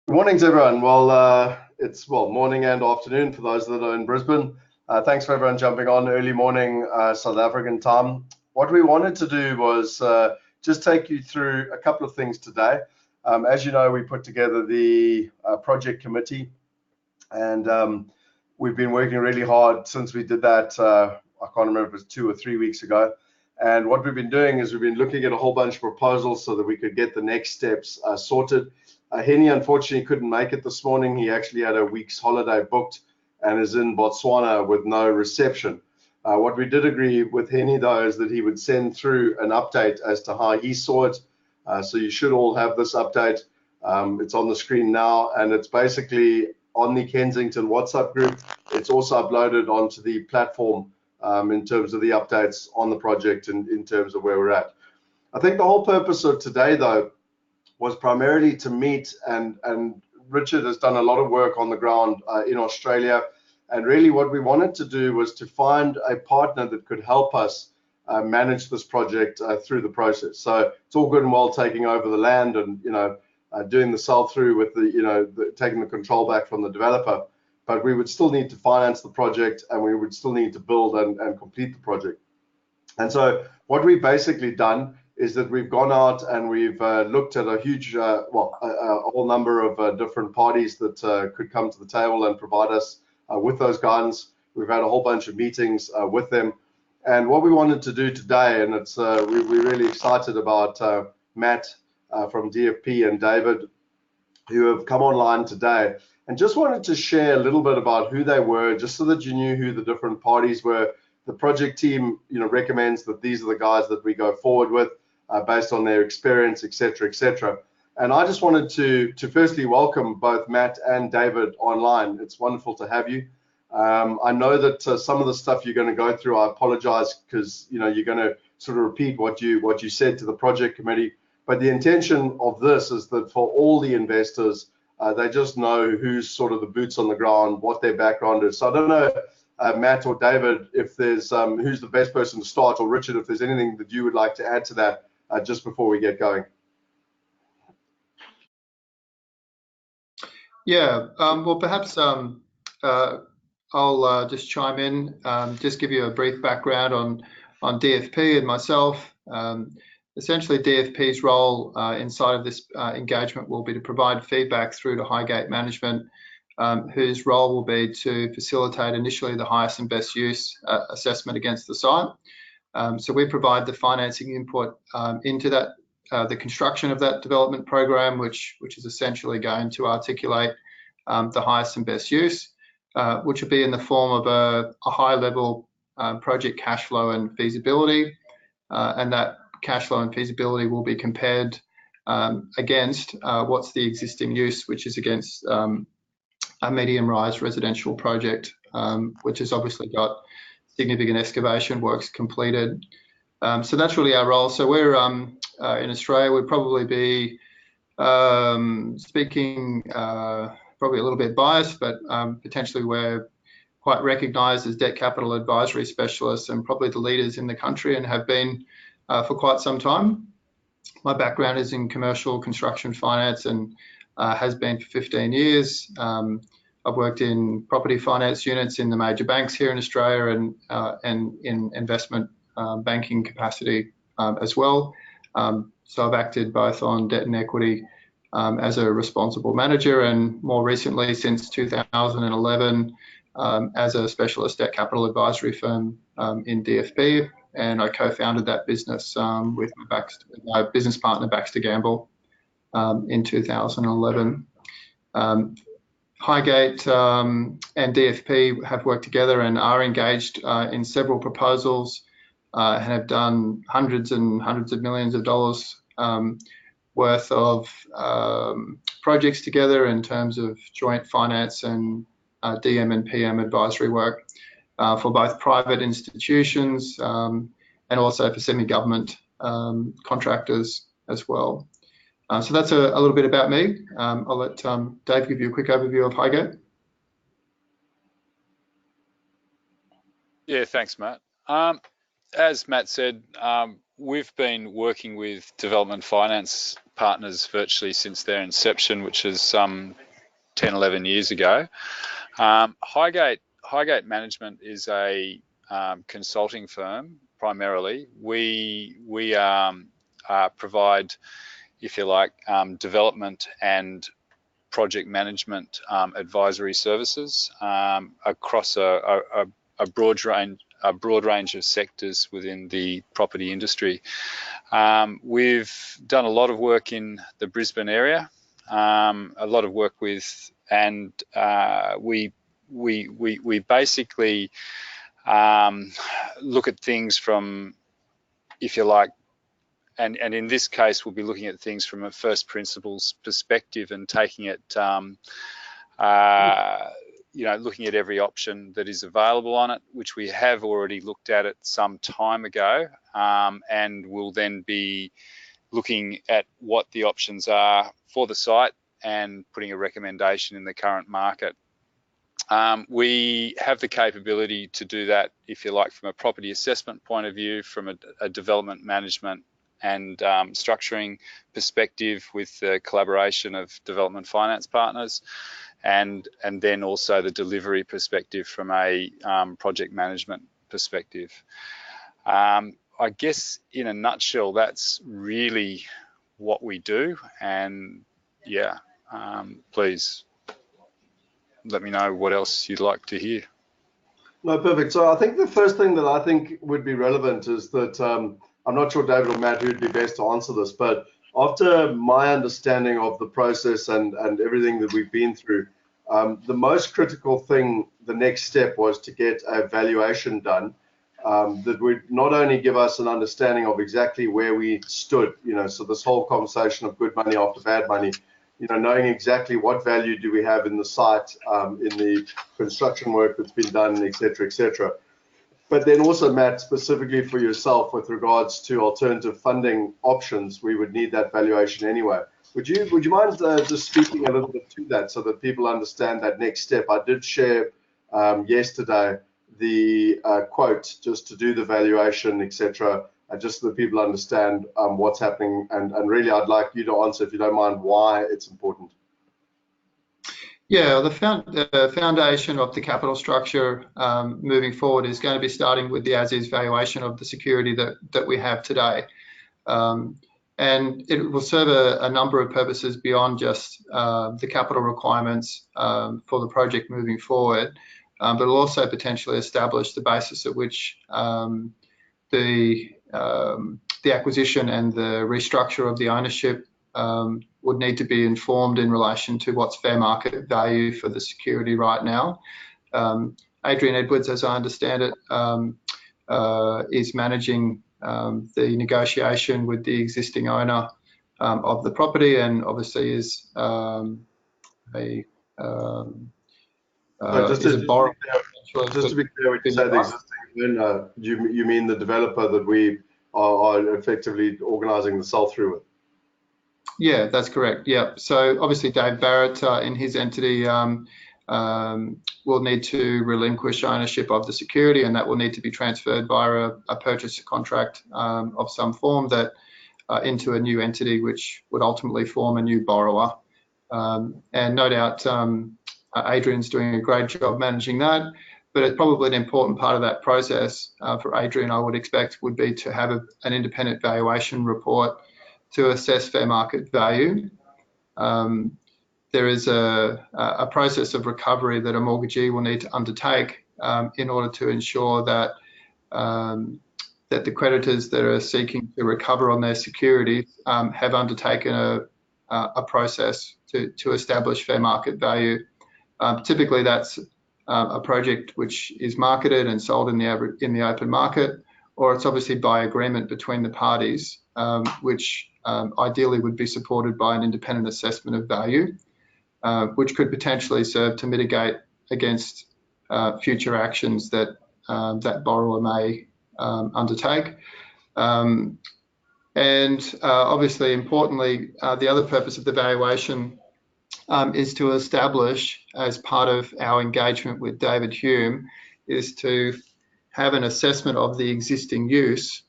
Good morning to everyone. It's morning and afternoon for those that are in Brisbane. Thanks for everyone jumping on early morning South African time. What we wanted to do was just take you through a couple of things today. As you know, we put together the project committee, and we've been working really hard since we did that. I can't remember if it was 2 or 3 weeks ago. And what we've been doing is we've been looking at a whole bunch of proposals so that we could get the next steps sorted. Henny unfortunately couldn't make it this morning. He actually had a week's holiday booked and is in Botswana with no reception. What we did agree with Henny though is that he would send through an update as to how he saw it. So you should all have this update. It's on the screen now, and it's basically on the Kensington WhatsApp group. It's also uploaded onto the platform in terms of the updates on the project and in terms of where we're at. I think the whole purpose of today though was primarily to meet, and Richard has done a lot of work on the ground in Australia, and really what we wanted to do was to find a partner that could help us manage this project through the process. So it's all good and well taking over the land and doing the sell through with taking the control back from the developer, but we would still need to finance the project, and we would still need to build and complete the project. And so what we've basically done is that we've gone out and we've looked at a huge, a whole number of different parties that could come to the table and provide us with those guidance. We've had a whole bunch of meetings with them. And what we wanted to do today, and it's we're really excited about Matt from DFP and David, who have come online today, and just wanted to share a little bit about who they were, just so that you knew who the different parties were. The project team, recommends that these are the guys that we go forward with based on their experience, etc., etc. And I just wanted to firstly welcome both Matt and David online. It's wonderful to have you. I know that some of the stuff you're going to go through, I apologize because you're going to sort of repeat what you said to the project committee. But the intention of this is that for all the investors, they just know who's sort of the boots on the ground, what their background is. So I don't know, Matt or David, if there's who's the best person to start, or Richard, if there's anything that you would like to add to that just before we get going. Yeah, well, perhaps I'll just chime in, just give you a brief background on DFP and myself. Essentially, DFP's role inside of this engagement will be to provide feedback through to Highgate management, whose role will be to facilitate initially the highest and best use assessment against the site. So we provide the financing input into that, the construction of that development program, which is essentially going to articulate the highest and best use, which will be in the form of a high-level project cash flow and feasibility, and that cash flow and feasibility will be compared against what's the existing use, which is against a medium-rise residential project, which has obviously got significant excavation works completed. So that's really our role. So we're in Australia, we'd probably be speaking probably a little bit biased, but potentially we're quite recognised as debt capital advisory specialists and probably the leaders in the country, and have been for quite some time. My background is in commercial construction finance and has been for 15 years. I've worked in property finance units in the major banks here in Australia, and in investment banking capacity as well. So I've acted both on debt and equity as a responsible manager, and more recently, since 2011, as a specialist debt capital advisory firm in DFP. And I co-founded that business with my business partner, Baxter Gamble, in 2011. Highgate and DFP have worked together and are engaged in several proposals and have done hundreds and hundreds of millions of dollars worth of projects together in terms of joint finance and DM and PM advisory work for both private institutions and also for semi-government contractors as well. So that's a little bit about me. I'll let Dave give you a quick overview of Highgate. Yeah, thanks, Matt. As Matt said, we've been working with development finance partners virtually since their inception, which is some 10, 11 years ago. Highgate Management is a consulting firm primarily. We provide, if you like, development and project management advisory services across a broad range of sectors within the property industry. We've done a lot of work in the Brisbane area, a lot of work with, and we basically look at things from, if you like, and in this case, we'll be looking at things from a first principles perspective and taking it, looking at every option that is available on it, which we have already looked at it some time ago, and we'll then be looking at what the options are for the site and putting a recommendation in the current market. We have the capability to do that, if you like, from a property assessment point of view, from a development management and structuring perspective with the collaboration of development finance partners, and then also the delivery perspective from a project management perspective. I guess in a nutshell, that's really what we do. And yeah, please let me know what else you'd like to hear. No, perfect. So I think the first thing that I think would be relevant is that I'm not sure, David or Matt, who'd be best to answer this, but after my understanding of the process and everything that we've been through, the most critical thing, the next step, was to get a valuation done that would not only give us an understanding of exactly where we stood, so this whole conversation of good money after bad money, knowing exactly what value do we have in the site, in the construction work that's been done, et cetera, but then also, Matt, specifically for yourself with regards to alternative funding options, we would need that valuation anyway. Would you mind just speaking a little bit to that so that people understand that next step? I did share yesterday the quote just to do the valuation, etc., just so that people understand what's happening. And really, I'd like you to answer, if you don't mind, why it's important. Yeah, the foundation of the capital structure moving forward is going to be starting with the as-is valuation of the security that we have today. And it will serve a number of purposes beyond just the capital requirements for the project moving forward, but it'll also potentially establish the basis at which the acquisition and the restructure of the ownership would need to be informed in relation to what's fair market value for the security right now. Adrian Edwards, as I understand it, is managing the negotiation with the existing owner of the property, and obviously is a borrower. Just to be clear, when you say the existing owner, you mean the developer that we are effectively organising the sell-through with? Yeah, that's correct. Yeah. So obviously Dave Barrett in his entity will need to relinquish ownership of the security, and that will need to be transferred via a purchase contract of some form that into a new entity, which would ultimately form a new borrower. And no doubt Adrian's doing a great job managing that, but it's probably an important part of that process for Adrian, I would expect, would be to have an independent valuation report to assess fair market value. There is a process of recovery that a mortgagee will need to undertake in order to ensure that that the creditors that are seeking to recover on their securities have undertaken a process to establish fair market value. Typically, that's a project which is marketed and sold in the open market, or it's obviously by agreement between the parties, which ideally would be supported by an independent assessment of value, which could potentially serve to mitigate against future actions that that borrower may undertake. And obviously, importantly, the other purpose of the valuation is to establish, as part of our engagement with David Hume, is to have an assessment of the existing use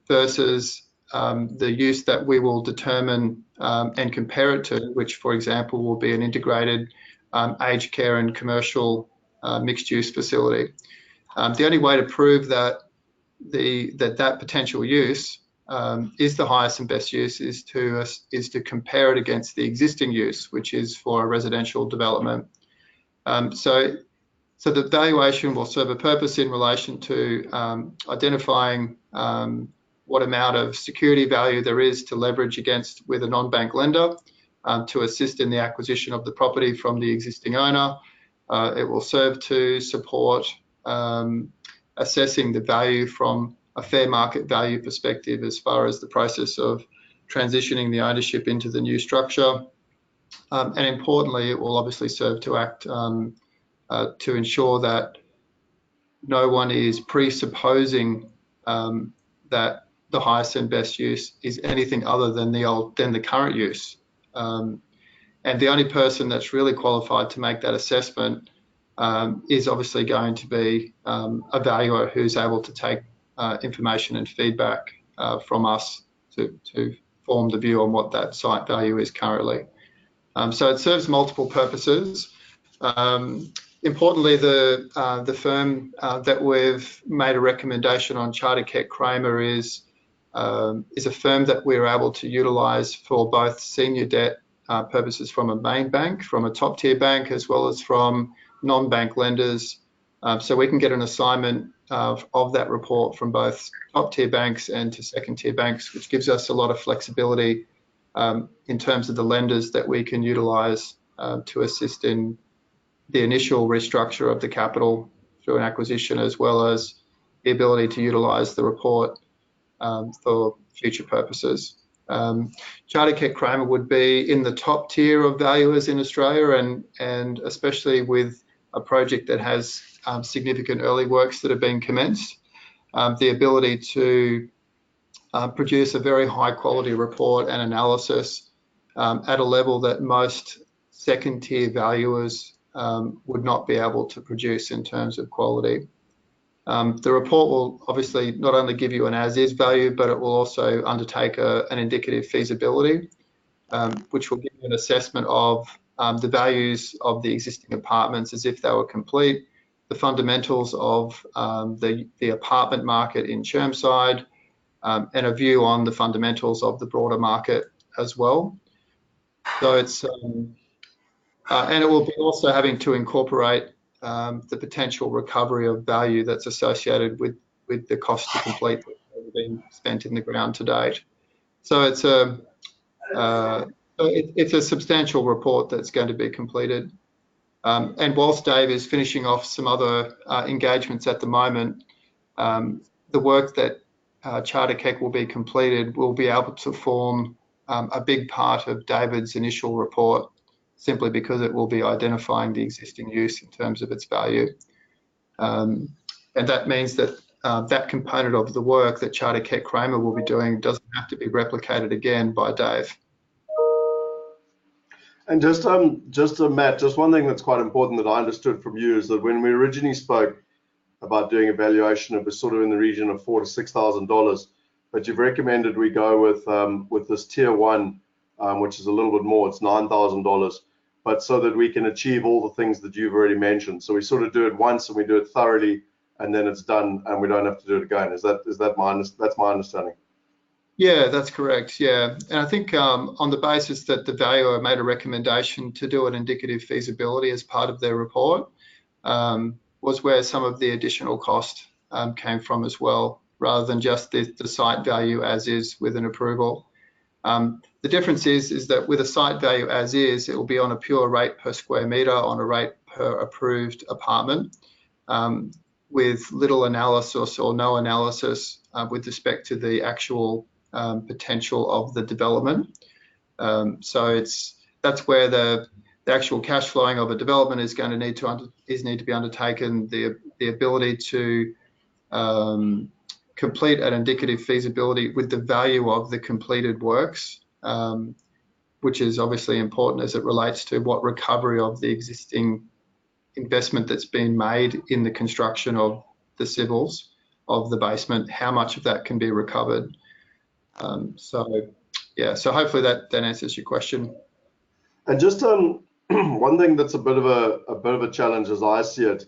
versus the use that we will determine and compare it to, which, for example, will be an integrated aged care and commercial mixed-use facility. The only way to prove that that potential use is the highest and best use is to compare it against the existing use, which is for a residential development. So the valuation will serve a purpose in relation to identifying what amount of security value there is to leverage against with a non-bank lender to assist in the acquisition of the property from the existing owner. It will serve to support assessing the value from a fair market value perspective as far as the process of transitioning the ownership into the new structure. And importantly, it will obviously serve to act to ensure that no one is presupposing that the highest and best use is anything other than the current use. And the only person that's really qualified to make that assessment is obviously going to be a valuer who's able to take information and feedback from us to form the view on what that site value is currently. So it serves multiple purposes. Importantly, the firm that we've made a recommendation on, Charter Keck Kramer, is a firm that we're able to utilise for both senior debt purposes from a main bank, from a top tier bank, as well as from non-bank lenders. So we can get an assignment of that report from both top tier banks and to second tier banks, which gives us a lot of flexibility in terms of the lenders that we can utilise to assist in the initial restructure of the capital through an acquisition, as well as the ability to utilise the report for future purposes. Charter Keck Kramer would be in the top tier of valuers in Australia, and especially with a project that has significant early works that have been commenced, the ability to produce a very high quality report and analysis at a level that most second tier valuers would not be able to produce in terms of quality. The report will obviously not only give you an as-is value, but it will also undertake an indicative feasibility, which will give you an assessment of the values of the existing apartments as if they were complete, the fundamentals of the apartment market in Chermside, and a view on the fundamentals of the broader market as well. So it's and it will be also having to incorporate the potential recovery of value that's associated with the cost to complete that has been spent in the ground to date. So it's a substantial report that's going to be completed. And whilst Dave is finishing off some other engagements at the moment, the work that Charter Keck will be completed will be able to form a big part of David's initial report, simply because it will be identifying the existing use in terms of its value. And that means that that component of the work that Charter Keck Kramer will be doing doesn't have to be replicated again by Dave. And just Matt, just one thing that's quite important that I understood from you is that when we originally spoke about doing a valuation, it was sort of in the region of $4,000 to $6,000, but you've recommended we go with this tier one, which is a little bit more. It's $9,000, but so that we can achieve all the things that you've already mentioned. So we sort of do it once and we do it thoroughly, and then it's done, and we don't have to do it again. That's my understanding? Yeah, that's correct. Yeah, and I think on the basis that the valuer made a recommendation to do an indicative feasibility as part of their report, was where some of the additional cost came from as well, rather than just the site value as is with an approval. The difference is that with a site value as is, it will be on a pure rate per square metre, on a rate per approved apartment, with little analysis or no analysis with respect to the actual potential of the development. So that's where the actual cash flowing of a development is going to need to be undertaken. The ability to complete an indicative feasibility with the value of the completed works, which is obviously important as it relates to what recovery of the existing investment that's been made in the construction of the civils of the basement, how much of that can be recovered. So yeah, so hopefully that answers your question. And just one thing that's a bit of a challenge as I see it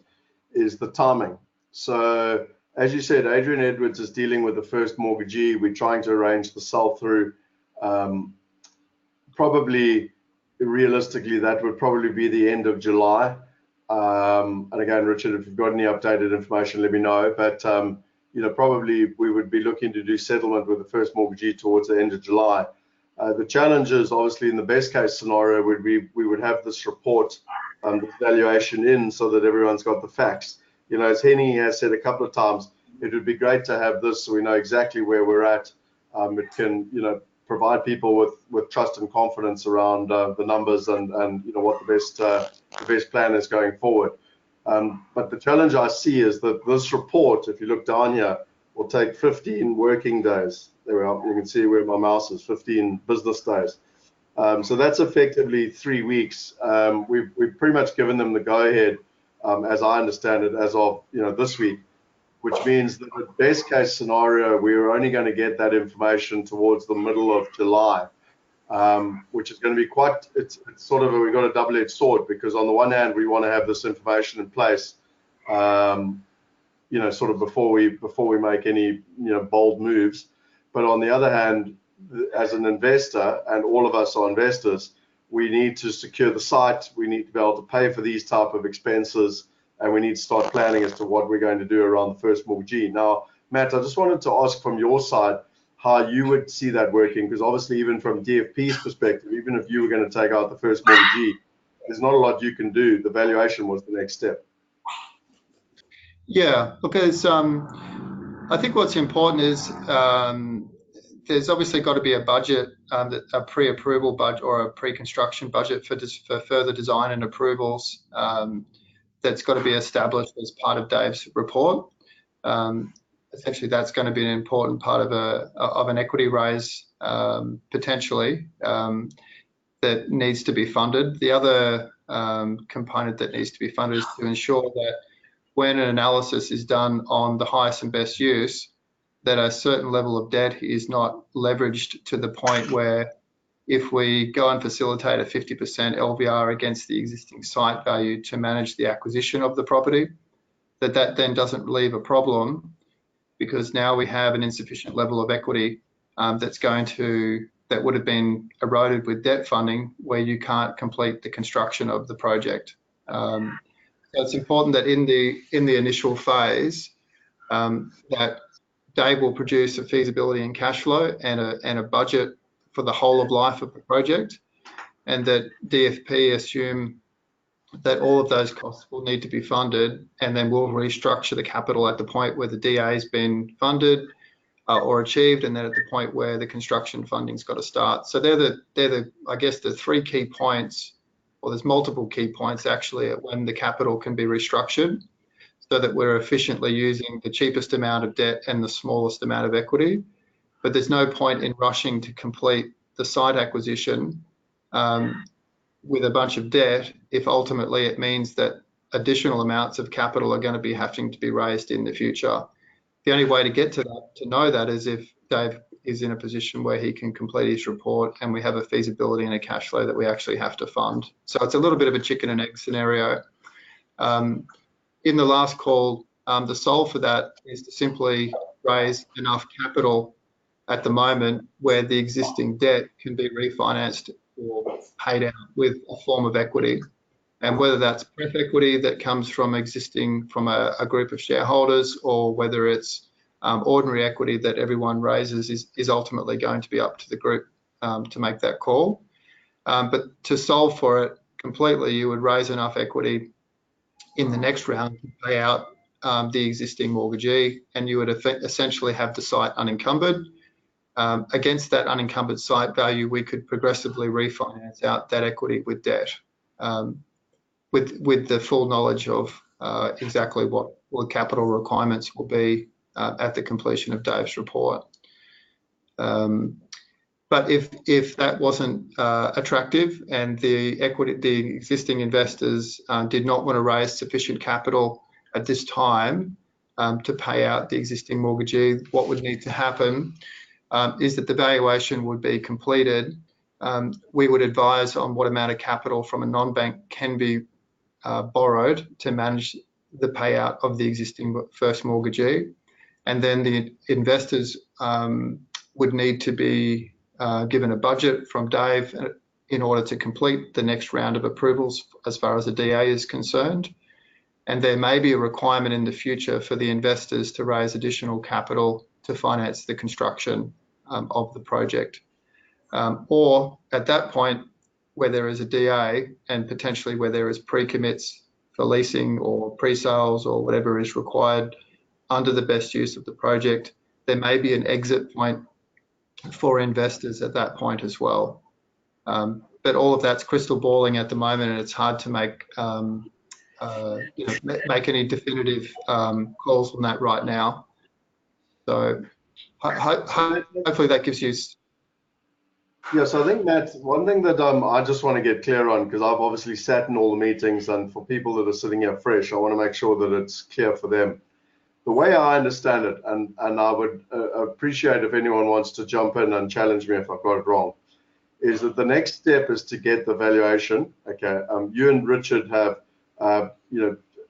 is the timing. So as you said, Adrian Edwards is dealing with the first mortgagee. We're trying to arrange the sell through. Probably realistically, that would probably be the end of July. And again, Richard, if you've got any updated information, let me know. But probably we would be looking to do settlement with the first mortgagee towards the end of July. The challenge is obviously in the best case scenario would be we would have this report, this valuation in so that everyone's got the facts. As Henny has said a couple of times, it would be great to have this so we know exactly where we're at. It can, provide people with trust and confidence around the numbers and what the best plan is going forward. But the challenge I see is that this report, if you look down here, will take 15 working days. There we are. You can see where my mouse is, 15 business days. So that's effectively 3 weeks. We've pretty much given them the go-ahead, as I understand it, as of this week, which means that the best case scenario, we're only going to get that information towards the middle of July, which is going to be quite, it's sort of, we've got a double-edged sword, because on the one hand, we want to have this information in place, sort of before we make any, bold moves. But on the other hand, as an investor, and all of us are investors, we need to secure the site. We need to be able to pay for these type of expenses, and we need to start planning as to what we're going to do around the first mortgagee. Now, Matt, I just wanted to ask from your side how you would see that working, because obviously even from DFP's perspective, even if you were going to take out the first mortgagee, there's not a lot you can do. The valuation was the next step. Yeah, because I think what's important is there's obviously got to be a budget, a pre-approval budget or a pre-construction budget for further design and approvals that's got to be established as part of Dave's report. Essentially, that's going to be an important part of an equity raise potentially that needs to be funded. The other component that needs to be funded is to ensure that when an analysis is done on the highest and best use, that a certain level of debt is not leveraged to the point where if we go and facilitate a 50% LVR against the existing site value to manage the acquisition of the property, that then doesn't leave a problem, because now we have an insufficient level of equity that would have been eroded with debt funding, where you can't complete the construction of the project. So it's important that in the initial phase, that Dave will produce a feasibility and cash flow and a budget for the whole of life of the project, and that DFP assume that all of those costs will need to be funded, and then we'll restructure the capital at the point where the DA has been funded or achieved, and then at the point where the construction funding's got to start. So they're the I guess the 3 key points, or there's multiple key points actually, at when the capital can be restructured, so that we're efficiently using the cheapest amount of debt and the smallest amount of equity. But there's no point in rushing to complete the site acquisition with a bunch of debt if ultimately it means that additional amounts of capital are going to be having to be raised in the future. The only way to get to that, to know that, is if Dave is in a position where he can complete his report and we have a feasibility and a cash flow that we actually have to fund. So it's a little bit of a chicken and egg scenario. In the last call, the solve for that is to simply raise enough capital at the moment where the existing debt can be refinanced or paid out with a form of equity. And whether that's pref equity that comes from a group of shareholders, or whether it's ordinary equity that everyone raises, is ultimately going to be up to the group to make that call. But to solve for it completely, you would raise enough equity in the next round to pay out the existing mortgagee, and you would essentially have the site unencumbered. Against that unencumbered site value, we could progressively refinance out that equity with debt, with the full knowledge of exactly what capital requirements will be at the completion of Dave's report. But if that wasn't attractive, and the existing investors did not want to raise sufficient capital at this time to pay out the existing mortgagee, what would need to happen is that the valuation would be completed. We would advise on what amount of capital from a non-bank can be borrowed to manage the payout of the existing first mortgagee. And then the investors would need to be given a budget from Dave in order to complete the next round of approvals as far as the DA is concerned. And there may be a requirement in the future for the investors to raise additional capital to finance the construction of the project. Or at that point, where there is a DA and potentially where there is pre-commits for leasing or pre-sales or whatever is required under the best use of the project, there may be an exit point for investors at that point as well. But all of that's crystal balling at the moment, and it's hard to make make any definitive calls on that right now. So hopefully that gives you. Yeah, so I think, Matt, one thing that I just want to get clear on, because I've obviously sat in all the meetings, and for people that are sitting here fresh, I want to make sure that it's clear for them. The way I understand it, and I would appreciate if anyone wants to jump in and challenge me if I've got it wrong, is that the next step is to get the valuation. Okay, you and Richard have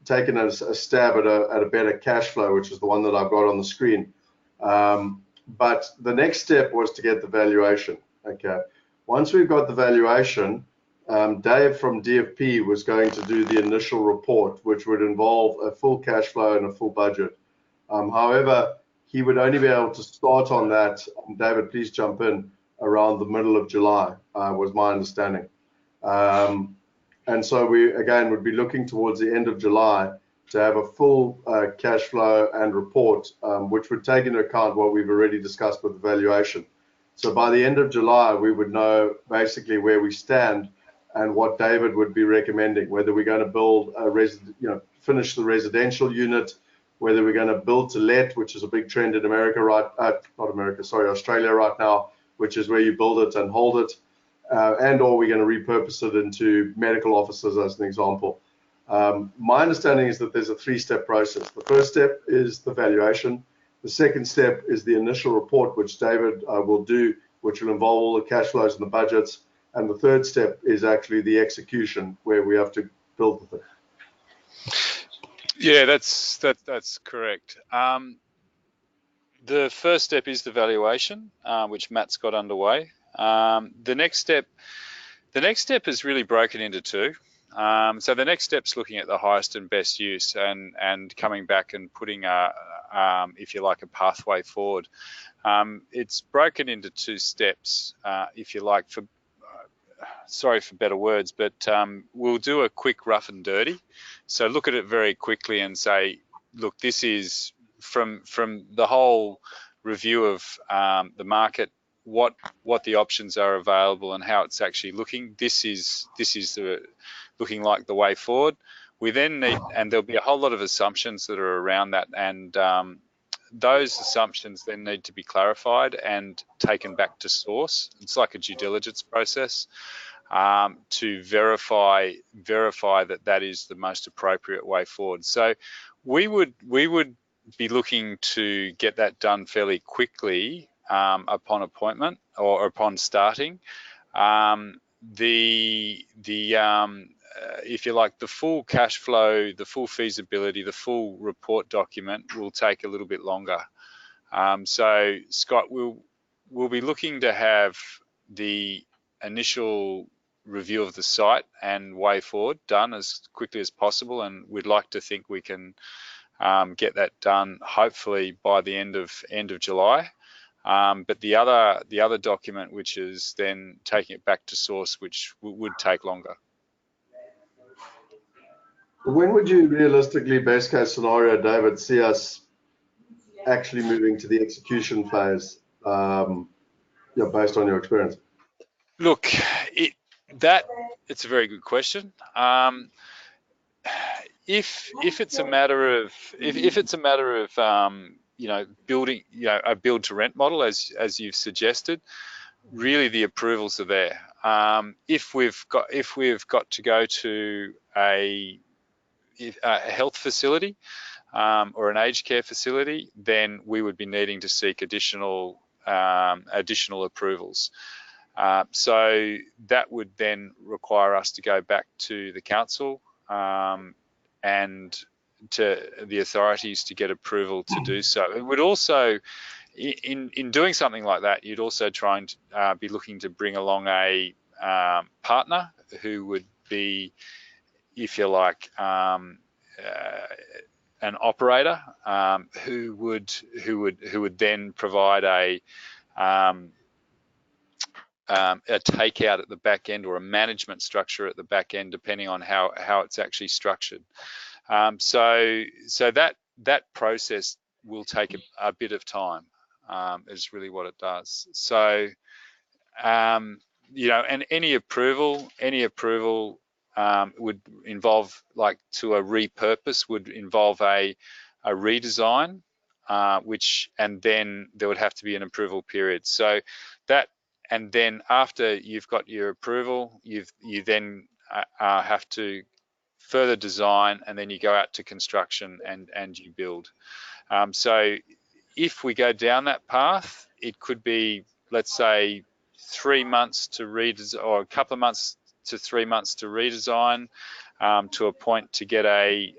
taken a stab at a better cash flow, which is the one that I've got on the screen. But the next step was to get the valuation. Okay, once we've got the valuation, Dave from DFP was going to do the initial report, which would involve a full cash flow and a full budget. However, he would only be able to start on that, David, please jump in, around the middle of July, was my understanding. And so we, again, would be looking towards the end of July to have a full cash flow and report, which would take into account what we've already discussed with the valuation. So by the end of July, we would know basically where we stand and what David would be recommending, whether we're going to build a finish the residential unit, whether we're going to build to let, which is a big trend in Australia right now, which is where you build it and hold it, or we're going to repurpose it into medical offices as an example. My understanding is that there's a three-step process. The first step is the valuation. The second step is the initial report, which David will do, which will involve all the cash flows and the budgets. And the third step is actually the execution, where we have to build the thing. Yeah, that's correct. The first step is the valuation, which Matt's got underway. The next step is really broken into two. So the next step's looking at the highest and best use and coming back and putting if you like, a pathway forward. It's broken into two steps, if you like, sorry for better words, but we'll do a quick rough and dirty. So look at it very quickly and say, look, this is from the whole review of the market, what the options are available and how it's actually looking. This is looking like the way forward. We then need, and there'll be a whole lot of assumptions that are around that, and those assumptions then need to be clarified and taken back to source. It's like a due diligence process to verify that is the most appropriate way forward. So we would be looking to get that done fairly quickly upon appointment or upon starting. If you like, the full cash flow, the full feasibility, the full report document will take a little bit longer. So Scott, we'll be looking to have the initial review of the site and way forward done as quickly as possible, and we'd like to think we can get that done hopefully by the end of July. But the other document, which is then taking it back to source, which would take longer. When would you realistically, best case scenario, David, see us actually moving to the execution phase, based on your experience? Look, it's a very good question. If it's a matter of building a build to rent model as you've suggested, really the approvals are there. If we've got to go to a health facility or an aged care facility, then we would be needing to seek additional additional approvals. So that would then require us to go back to the council and to the authorities to get approval to do so. It would also, in doing something like that, you'd also try and be looking to bring along a partner who would be, if you like, an operator who would then provide a takeout at the back end, or a management structure at the back end, depending on how it's actually structured. So that process will take a bit of time. Is really what it does. So you know, and any approval would involve, like, to a repurpose, would involve a redesign, and then there would have to be an approval period. So that, and then after you've got your approval, you then have to further design, and then you go out to construction and you build. So if we go down that path, it could be, let's say, 3 months to redesign, or a couple of months to 3 months to redesign, to a point to get a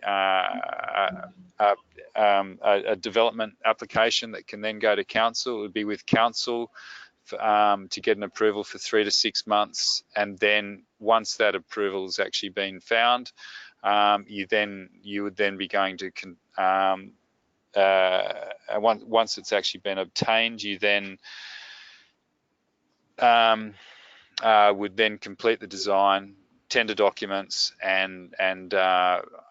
development application that can then go to council. It would be with council to get an approval for 3 to 6 months, and then once that approval has actually been found, you would then be going to once it's actually been obtained, you then would then complete the design, tender documents, and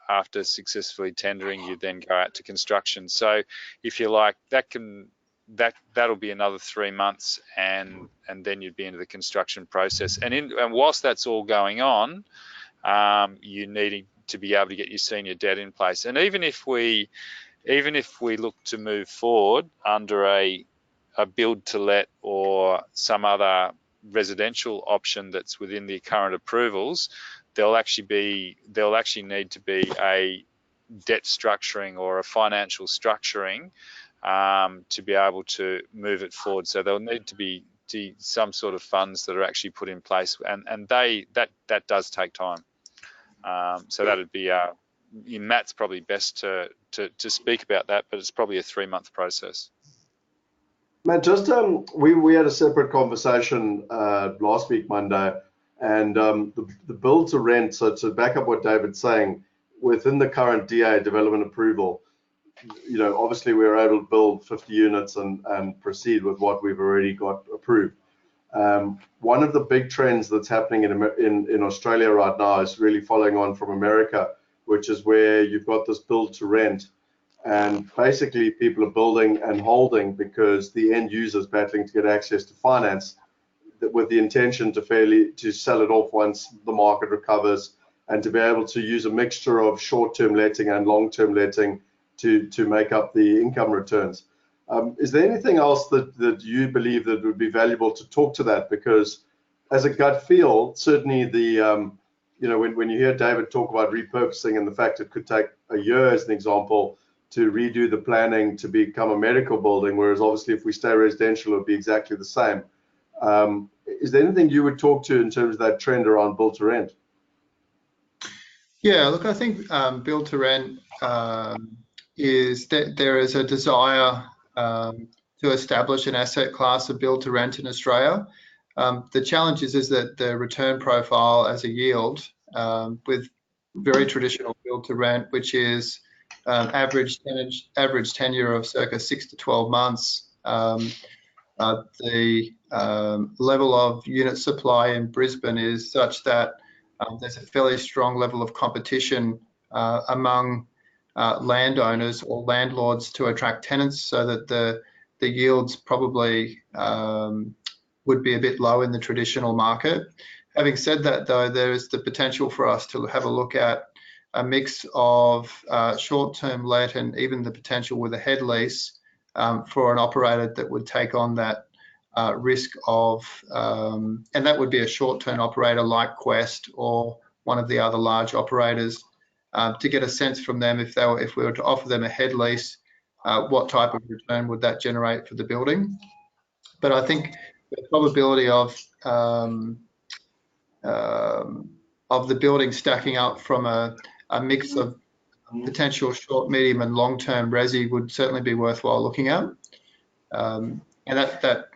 after successfully tendering, you then go out to construction. So if you like, that'll be another 3 months, and then you'd be into the construction process. And whilst that's all going on, you need to be able to get your senior debt in place. And even if we look to move forward under a build to let or some other residential option that's within the current approvals, there'll actually need to be a debt structuring or a financial structuring to be able to move it forward. So there'll need to be some sort of funds that are actually put in place, and that does take time. So that'd be Matt's probably best to speak about that, but it's probably a 3-month process. Matt, just we had a separate conversation last week, Monday, and the build to rent. So to back up what David's saying, within the current DA development approval, you know, obviously we were able to build 50 units and proceed with what we've already got approved. One of the big trends that's happening in Australia right now is really following on from America, which is where you've got this build to rent, and basically people are building and holding because the end user is battling to get access to finance, with the intention to sell it off once the market recovers, and to be able to use a mixture of short-term letting and long-term letting to make up the income returns. Is there anything else that you believe that would be valuable to talk to that? Because as a gut feel, certainly the you know, when you hear David talk about repurposing and the fact it could take a year, as an example, to redo the planning to become a medical building, whereas obviously if we stay residential, it would be exactly the same. Is there anything you would talk to in terms of that trend around build to rent? Yeah, look, I think build to rent is that there is a desire to establish an asset class of build to rent in Australia. The challenge is that the return profile as a yield with very traditional build to rent, which is average tenure of circa 6 to 12 months. The level of unit supply in Brisbane is such that there's a fairly strong level of competition among landowners or landlords to attract tenants, so that the yields probably would be a bit low in the traditional market. Having said that, though, there is the potential for us to have a look at a mix of short-term let and even the potential with a head lease for an operator that would take on that risk of, and that would be a short-term operator like Quest or one of the other large operators, to get a sense from them if we were to offer them a head lease, what type of return would that generate for the building. But I think the probability of the building stacking up from a mix of potential short, medium, and long-term resi would certainly be worthwhile looking at, and that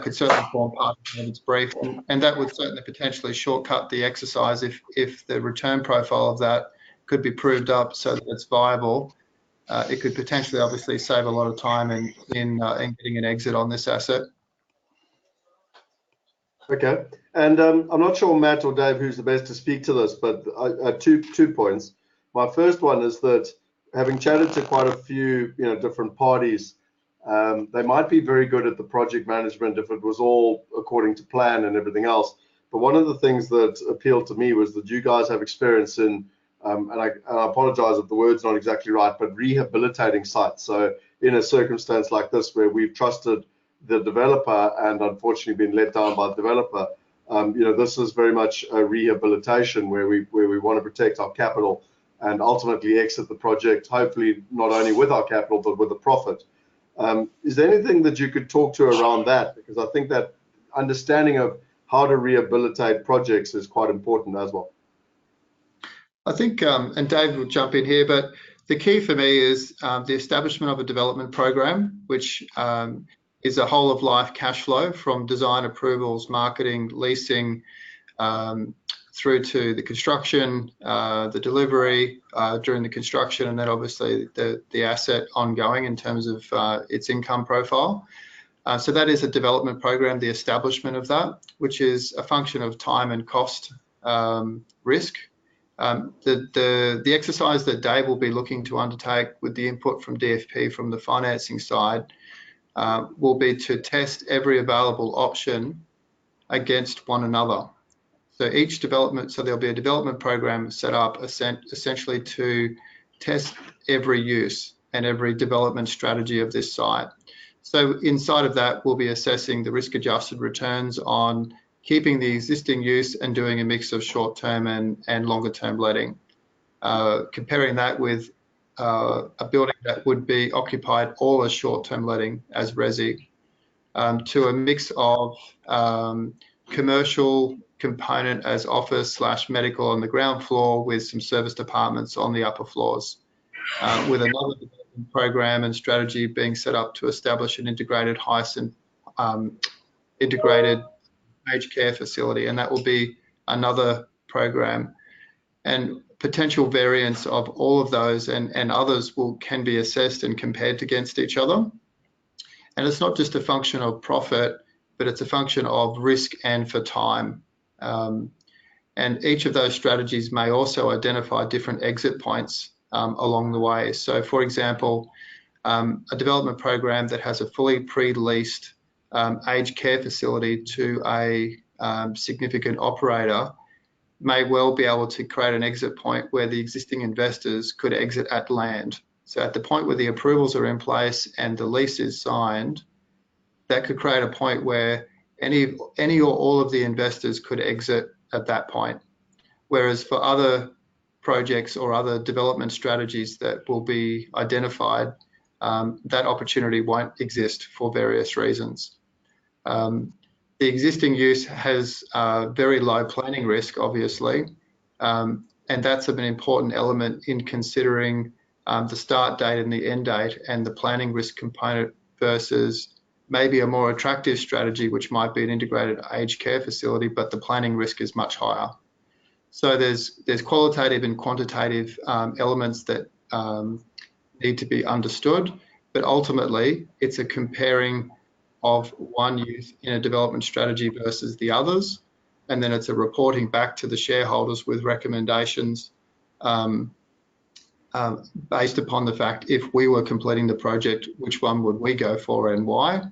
could certainly form part of David's brief, and that would certainly potentially shortcut the exercise if the return profile of that could be proved up so that it's viable. It could potentially, obviously, save a lot of time in getting an exit on this asset. Okay, and I'm not sure, Matt or Dave, who's the best to speak to this, but two points. My first one is that having chatted to quite a few, different parties, they might be very good at the project management if it was all according to plan and everything else. But one of the things that appealed to me was that you guys have experience in, and I apologize if the word's not exactly right, but rehabilitating sites. So in a circumstance like this where we've trusted the developer and unfortunately been let down by the developer, this is very much a rehabilitation where we want to protect our capital and ultimately exit the project, hopefully not only with our capital but with a profit. Is there anything that you could talk to around that? Because I think that understanding of how to rehabilitate projects is quite important as well. I think, and Dave will jump in here, but the key for me is the establishment of a development program, which is a whole of life cash flow from design approvals, marketing, leasing, through to the construction, the delivery during the construction, and then obviously the asset ongoing in terms of its income profile. So that is a development program, the establishment of that, which is a function of time and cost risk. The exercise that Dave will be looking to undertake with the input from DFP from the financing side will be to test every available option against one another. So each development, so there'll be a development program set up essentially to test every use and every development strategy of this site. So inside of that, we'll be assessing the risk-adjusted returns on keeping the existing use and doing a mix of short-term and longer-term letting. Comparing that with a building that would be occupied all as short-term letting as resi, to a mix of commercial component as office/medical on the ground floor with some service departments on the upper floors, with another development program and strategy being set up to establish an integrated integrated aged care facility, and that will be another program. And potential variants of all of those and others can be assessed and compared against each other. And it's not just a function of profit, but it's a function of risk and for time. And each of those strategies may also identify different exit points along the way. So for example, a development program that has a fully pre-leased aged care facility to a significant operator may well be able to create an exit point where the existing investors could exit at land. So at the point where the approvals are in place and the lease is signed, that could create a point where any or all of the investors could exit at that point. Whereas for other projects or other development strategies that will be identified, that opportunity won't exist for various reasons. The existing use has very low planning risk, obviously, and that's an important element in considering the start date and the end date and the planning risk component versus maybe a more attractive strategy, which might be an integrated aged care facility, but the planning risk is much higher. So there's qualitative and quantitative elements that need to be understood, but ultimately it's a comparing of one use in a development strategy versus the others, and then it's a reporting back to the shareholders with recommendations based upon the fact if we were completing the project, which one would we go for and why,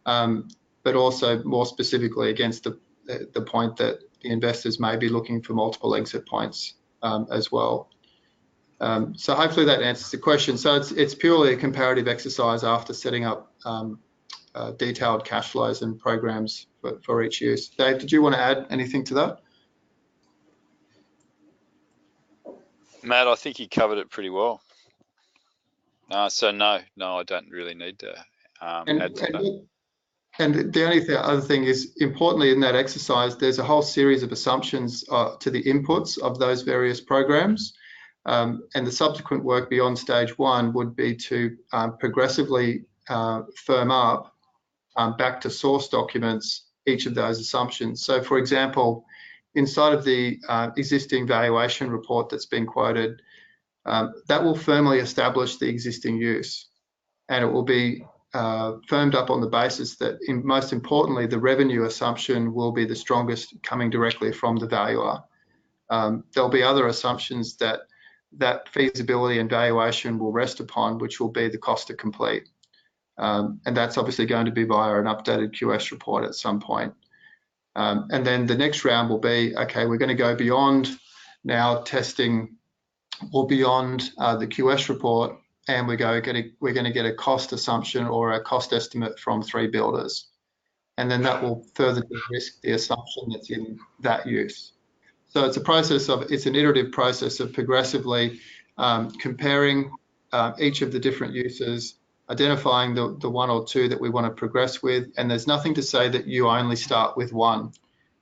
but also more specifically against the point that the investors may be looking for multiple exit points as well. So hopefully that answers the question. So it's purely a comparative exercise after setting up detailed cash flows and programs for each use. Dave, did you want to add anything to that? Matt, I think you covered it pretty well. So no, I don't really need to add to that. And the only other thing is, importantly in that exercise, there's a whole series of assumptions to the inputs of those various programs. And the subsequent work beyond stage one would be to progressively firm up back to source documents each of those assumptions. So for example, inside of the existing valuation report that's been quoted, that will firmly establish the existing use, and it will be firmed up on the basis that, most importantly, the revenue assumption will be the strongest, coming directly from the valuer. There'll be other assumptions that feasibility and valuation will rest upon, which will be the cost to complete. And that's obviously going to be via an updated QS report at some point. And then the next round will be, okay, we're going to go beyond now testing or beyond the QS report, and we're going to get a cost assumption or a cost estimate from 3 builders. And then that will further de-risk the assumption that's in that use. So it's an iterative process of progressively comparing each of the different uses, identifying the one or two that we want to progress with. And there's nothing to say that you only start with one.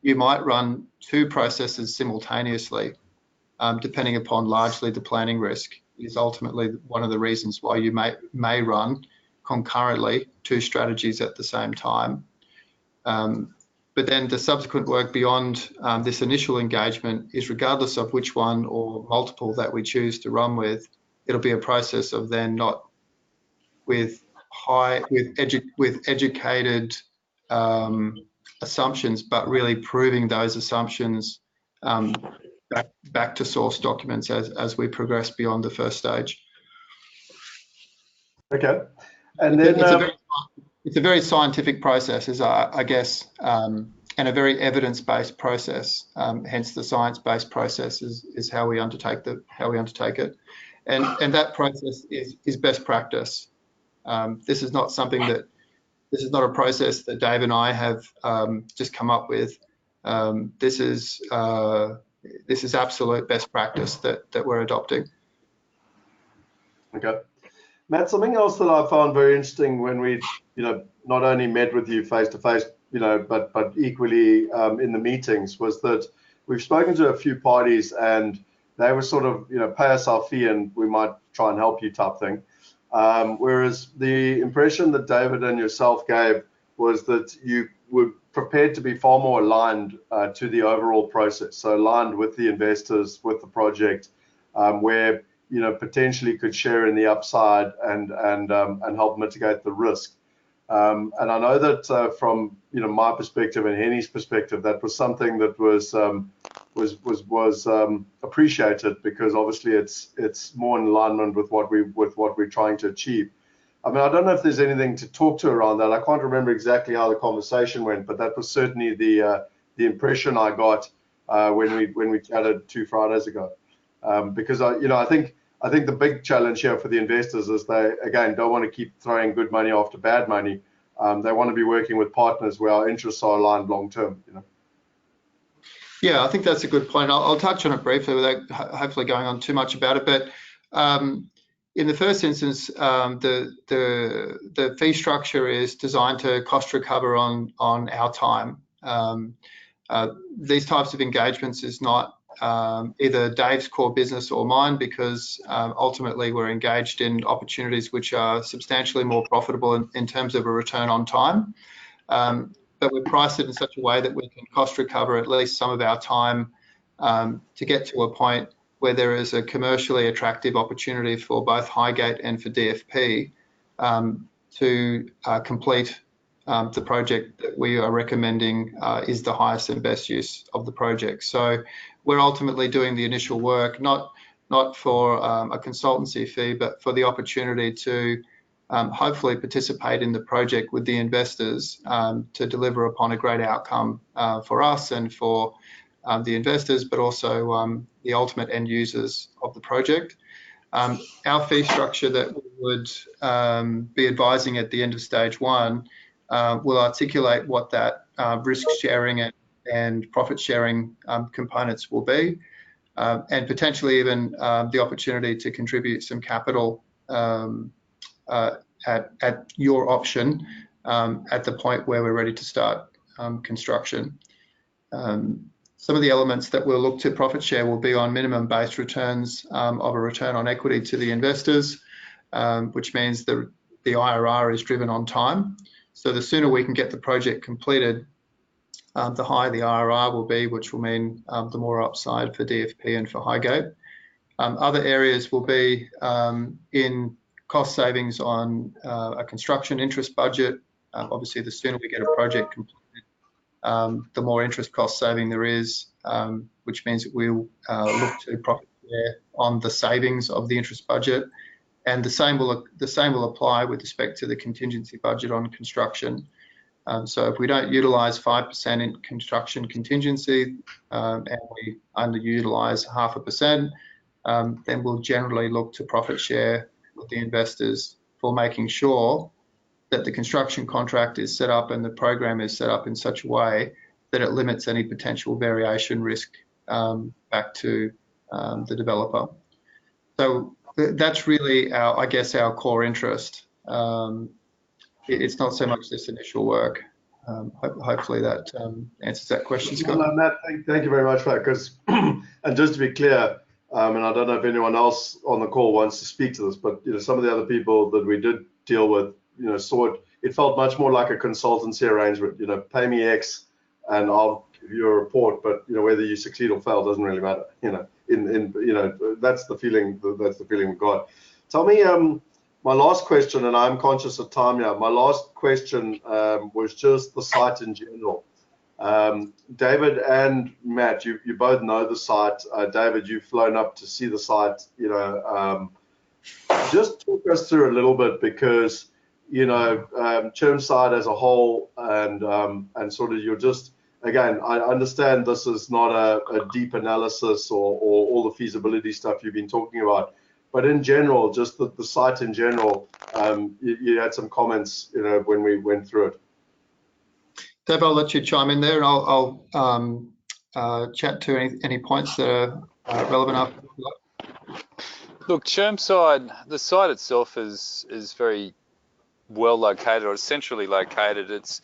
You might run 2 processes simultaneously, depending upon largely the planning risk is ultimately one of the reasons why you may run concurrently 2 strategies at the same time. But then the subsequent work beyond this initial engagement is, regardless of which one or multiple that we choose to run with, it'll be a process of then not with educated assumptions, but really proving those assumptions back to source documents as we progress beyond the first stage. Okay, and then it's a very scientific process, I guess, and a very evidence-based process. Hence, the science-based process is how we undertake it, and that process is best practice. This is not a process that Dave and I have just come up with. This is absolute best practice that we're adopting. Okay, Matt, something else that I found very interesting when we, not only met with you face to face, but equally in the meetings, was that we've spoken to a few parties and they were sort of, pay us our fee and we might try and help you type thing. Whereas the impression that David and yourself gave was that you were prepared to be far more aligned to the overall process, so aligned with the investors, with the project, where potentially could share in the upside and help mitigate the risk. And I know that from my perspective and Henny's perspective, that was something that was appreciated, because obviously it's more in alignment with what we're trying to achieve. I mean, I don't know if there's anything to talk to around that. I can't remember exactly how the conversation went, but that was certainly the impression I got when we chatted 2 Fridays ago. Because I think the big challenge here for the investors is they, again, don't want to keep throwing good money after bad money. They want to be working with partners where our interests are aligned long term. Yeah, I think that's a good point. I'll touch on it briefly without hopefully going on too much about it. But in the first instance, the fee structure is designed to cost recover on our time. These types of engagements is not either Dave's core business or mine, because ultimately we're engaged in opportunities which are substantially more profitable in terms of a return on time. But we price it in such a way that we can cost recover at least some of our time to get to a point where there is a commercially attractive opportunity for both Highgate and for DFP to complete the project that we are recommending is the highest and best use of the project. So we're ultimately doing the initial work, not for a consultancy fee, but for the opportunity to hopefully participate in the project with the investors to deliver upon a great outcome for us and for the investors, but also the ultimate end users of the project. Our fee structure that we would be advising at the end of stage 1 will articulate what that risk sharing and profit sharing components will be, and potentially even the opportunity to contribute some capital at your option at the point where we're ready to start construction. Some of the elements that we'll look to profit share will be on minimum base returns of a return on equity to the investors, which means the IRR is driven on time. So the sooner we can get the project completed, the higher the IRR will be, which will mean the more upside for DFP and for Highgate. Other areas will be in cost savings on a construction interest budget. Obviously, the sooner we get a project completed, the more interest cost saving there is, which means that we'll look to profit share on the savings of the interest budget. And the same will apply with respect to the contingency budget on construction. So if we don't utilise 5% in construction contingency and we underutilise 0.5%, then we'll generally look to profit share with the investors for making sure that the construction contract is set up and the program is set up in such a way that it limits any potential variation risk back to the developer. So that's really I guess our core interest. It's not so much this initial work. Hopefully that answers that question, Scott. Well, Matt, thank you very much for that. Because, and just to be clear, and I don't know if anyone else on the call wants to speak to this, but some of the other people that we did deal with, saw it felt much more like a consultancy arrangement. Pay me X, and I'll give you a report. But whether you succeed or fail doesn't really matter. That's the feeling. That's the feeling we got. Tell me, my last question, and I'm conscious of time here. My last question was just the site in general. David and Matt, you both know the site. David, you've flown up to see the site. Just talk us through a little bit, because Chermside as a whole, and sort of you're just, again, I understand this is not a deep analysis or all the feasibility stuff you've been talking about, but in general, just the site in general, you had some comments, when we went through it. Dave, I'll let you chime in there, and I'll chat to any points that are relevant after. Look, Chermside, the site itself is very well located, or centrally located. It's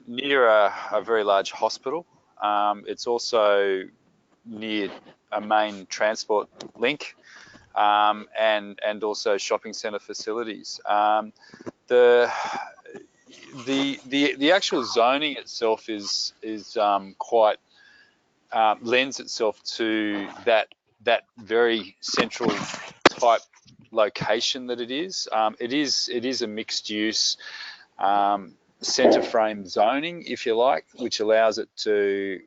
near a very large hospital. It's also near a main transport link, and also shopping centre facilities. The actual zoning itself is quite lends itself to that very central type location that it is. It is a mixed use centre frame zoning, if you like, which allows it to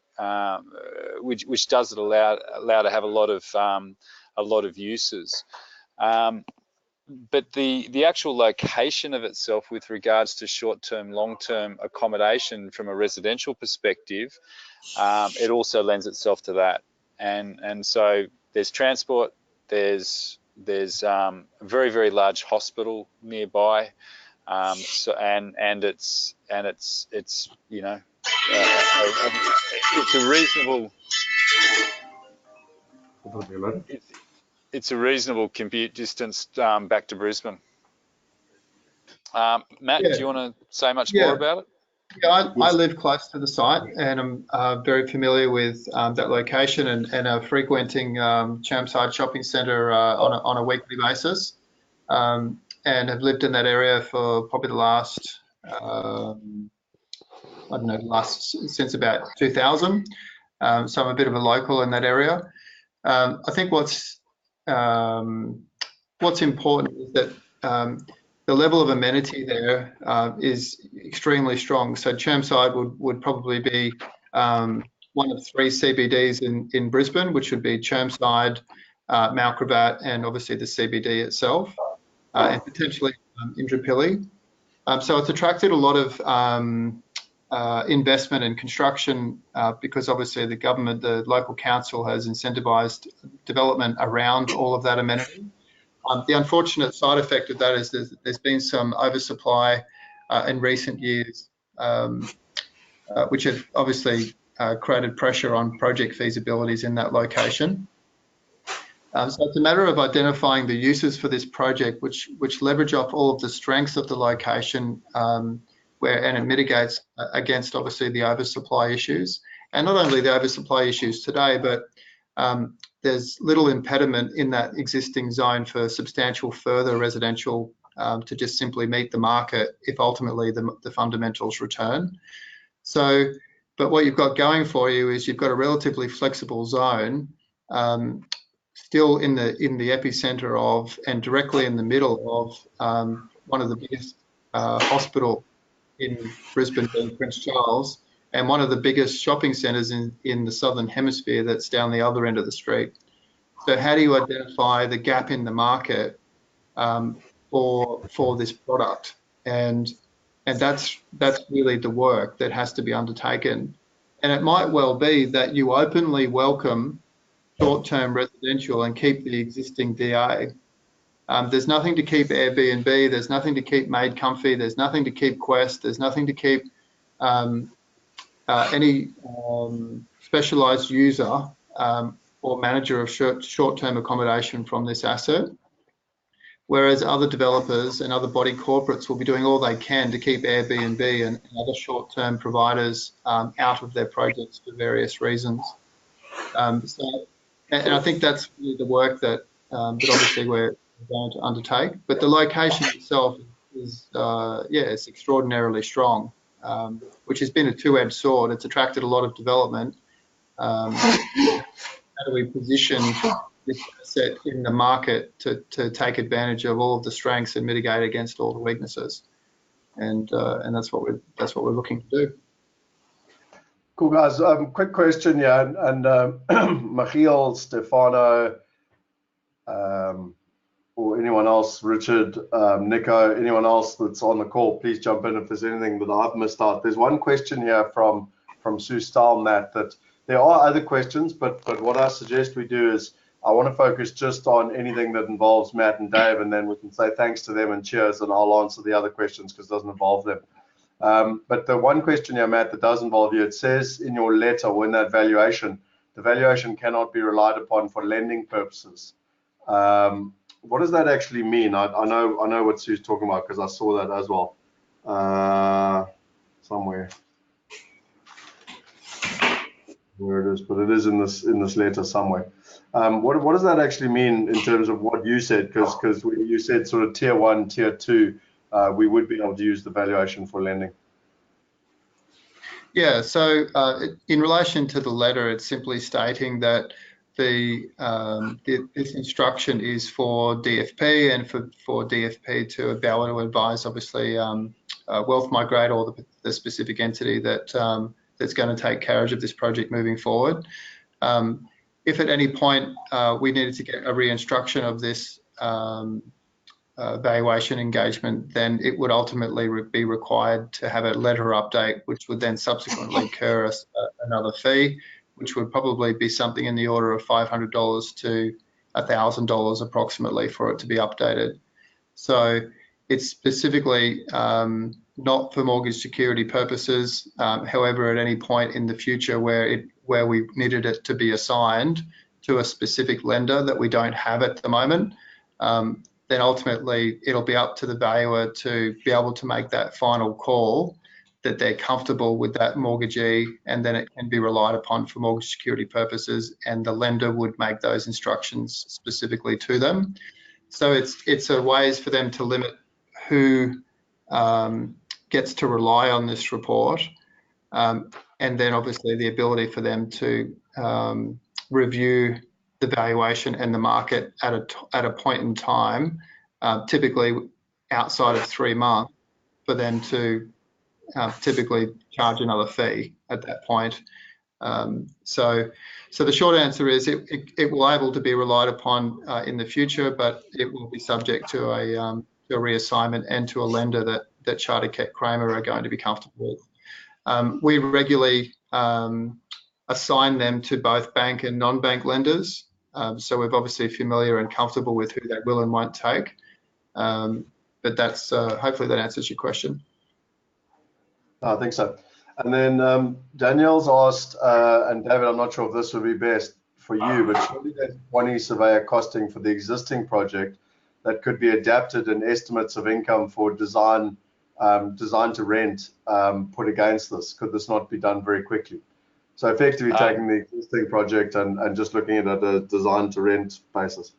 which does it allow to have a lot of uses. But the actual location of itself, with regards to short-term, long-term accommodation from a residential perspective, it also lends itself to that. And so there's transport, there's a very, very large hospital nearby, so and it's it's a reasonable it's a reasonable commute distance back to Brisbane. Matt, Yeah. do you want to say much more about it? Yeah, I live close to the site, and I'm very familiar with that location, and are frequenting Chermside Shopping Centre on a weekly basis, and have lived in that area for probably the last, since about 2000. So I'm a bit of a local in that area. I think what's important is that the level of amenity there is extremely strong. So Chermside would probably be one of 3 CBDs in Brisbane, which would be Chermside, Mount Gravatt, and obviously the CBD itself, and potentially Indooroopilly. So it's attracted a lot of investment and construction because obviously the local council has incentivised development around all of that amenity. The unfortunate side effect of that is there's been some oversupply in recent years, which have obviously created pressure on project feasibilities in that location. So it's a matter of identifying the uses for this project, which leverage off all of the strengths of the location, and it mitigates against obviously the oversupply issues, and not only the oversupply issues today, but there's little impediment in that existing zone for substantial further residential to just simply meet the market if ultimately the fundamentals return. So, but what you've got going for you is you've got a relatively flexible zone, still in the epicenter of and directly in the middle of one of the biggest hospital in Brisbane, being Prince Charles, and one of the biggest shopping centres in the southern hemisphere that's down the other end of the street. So how do you identify the gap in the market for this product? And that's really the work that has to be undertaken. And it might well be that you openly welcome short-term residential and keep the existing DA. There's nothing to keep Airbnb, there's nothing to keep Made Comfy, there's nothing to keep Quest, there's nothing to keep any specialised user or manager of short-term accommodation from this asset. Whereas other developers and other body corporates will be doing all they can to keep Airbnb and other short-term providers out of their projects for various reasons. And I think that's really the work that obviously we're going to undertake. But the location itself is, it's extraordinarily strong, which has been a two-edged sword. It's attracted a lot of development. How do we position this asset in the market to take advantage of all of the strengths and mitigate against all the weaknesses? And that's what we're looking to do. Cool, guys. Quick question, yeah, and Michiel, Stefano, or anyone else, Richard, Nico, anyone else that's on the call, please jump in if there's anything that I've missed out. There's one question here from Sue Stahl, Matt, that there are other questions, but what I suggest we do is I want to focus just on anything that involves Matt and Dave, and then we can say thanks to them and cheers, and I'll answer the other questions because it doesn't involve them. But the one question here, Matt, that does involve you, it says in your letter or in that valuation, the valuation cannot be relied upon for lending purposes. What does that actually mean? I know what Sue's talking about because I saw that as well somewhere. Where it is, but it is in this letter somewhere. What does that actually mean in terms of what you said? Because you said sort of tier 1, tier 2, we would be able to use the valuation for lending. Yeah, so in relation to the letter, it's simply stating that this instruction is for DFP and for DFP to be able to advise, obviously, Wealth Migrate or the specific entity that that's going to take carriage of this project moving forward. If at any point we needed to get a re-instruction of this valuation engagement, then it would ultimately be required to have a letter update, which would then subsequently incur us another fee, which would probably be something in the order of $500 to $1,000 approximately for it to be updated. So it's specifically not for mortgage security purposes. However, at any point in the future where we needed it to be assigned to a specific lender that we don't have at the moment, then ultimately it'll be up to the valuer to be able to make that final call that they're comfortable with that mortgagee, and then it can be relied upon for mortgage security purposes, and the lender would make those instructions specifically to them. So it's a ways for them to limit who gets to rely on this report, and then obviously the ability for them to review the valuation and the market at a point in time, typically outside of 3 months, for them to typically charge another fee at that point. So the short answer is it will able to be relied upon in the future, but it will be subject to a reassignment and to a lender that Charter Keck Kramer are going to be comfortable with. We regularly assign them to both bank and non-bank lenders. So we're obviously familiar and comfortable with who they will and won't take. But that's hopefully that answers your question. I think so. And then Danielle's asked, and David, I'm not sure if this would be best for you, but surely there's a quantity surveyor costing for the existing project that could be adapted and estimates of income for design to rent put against this. Could this not be done very quickly? So effectively taking the existing project and just looking at it at a design to rent basis.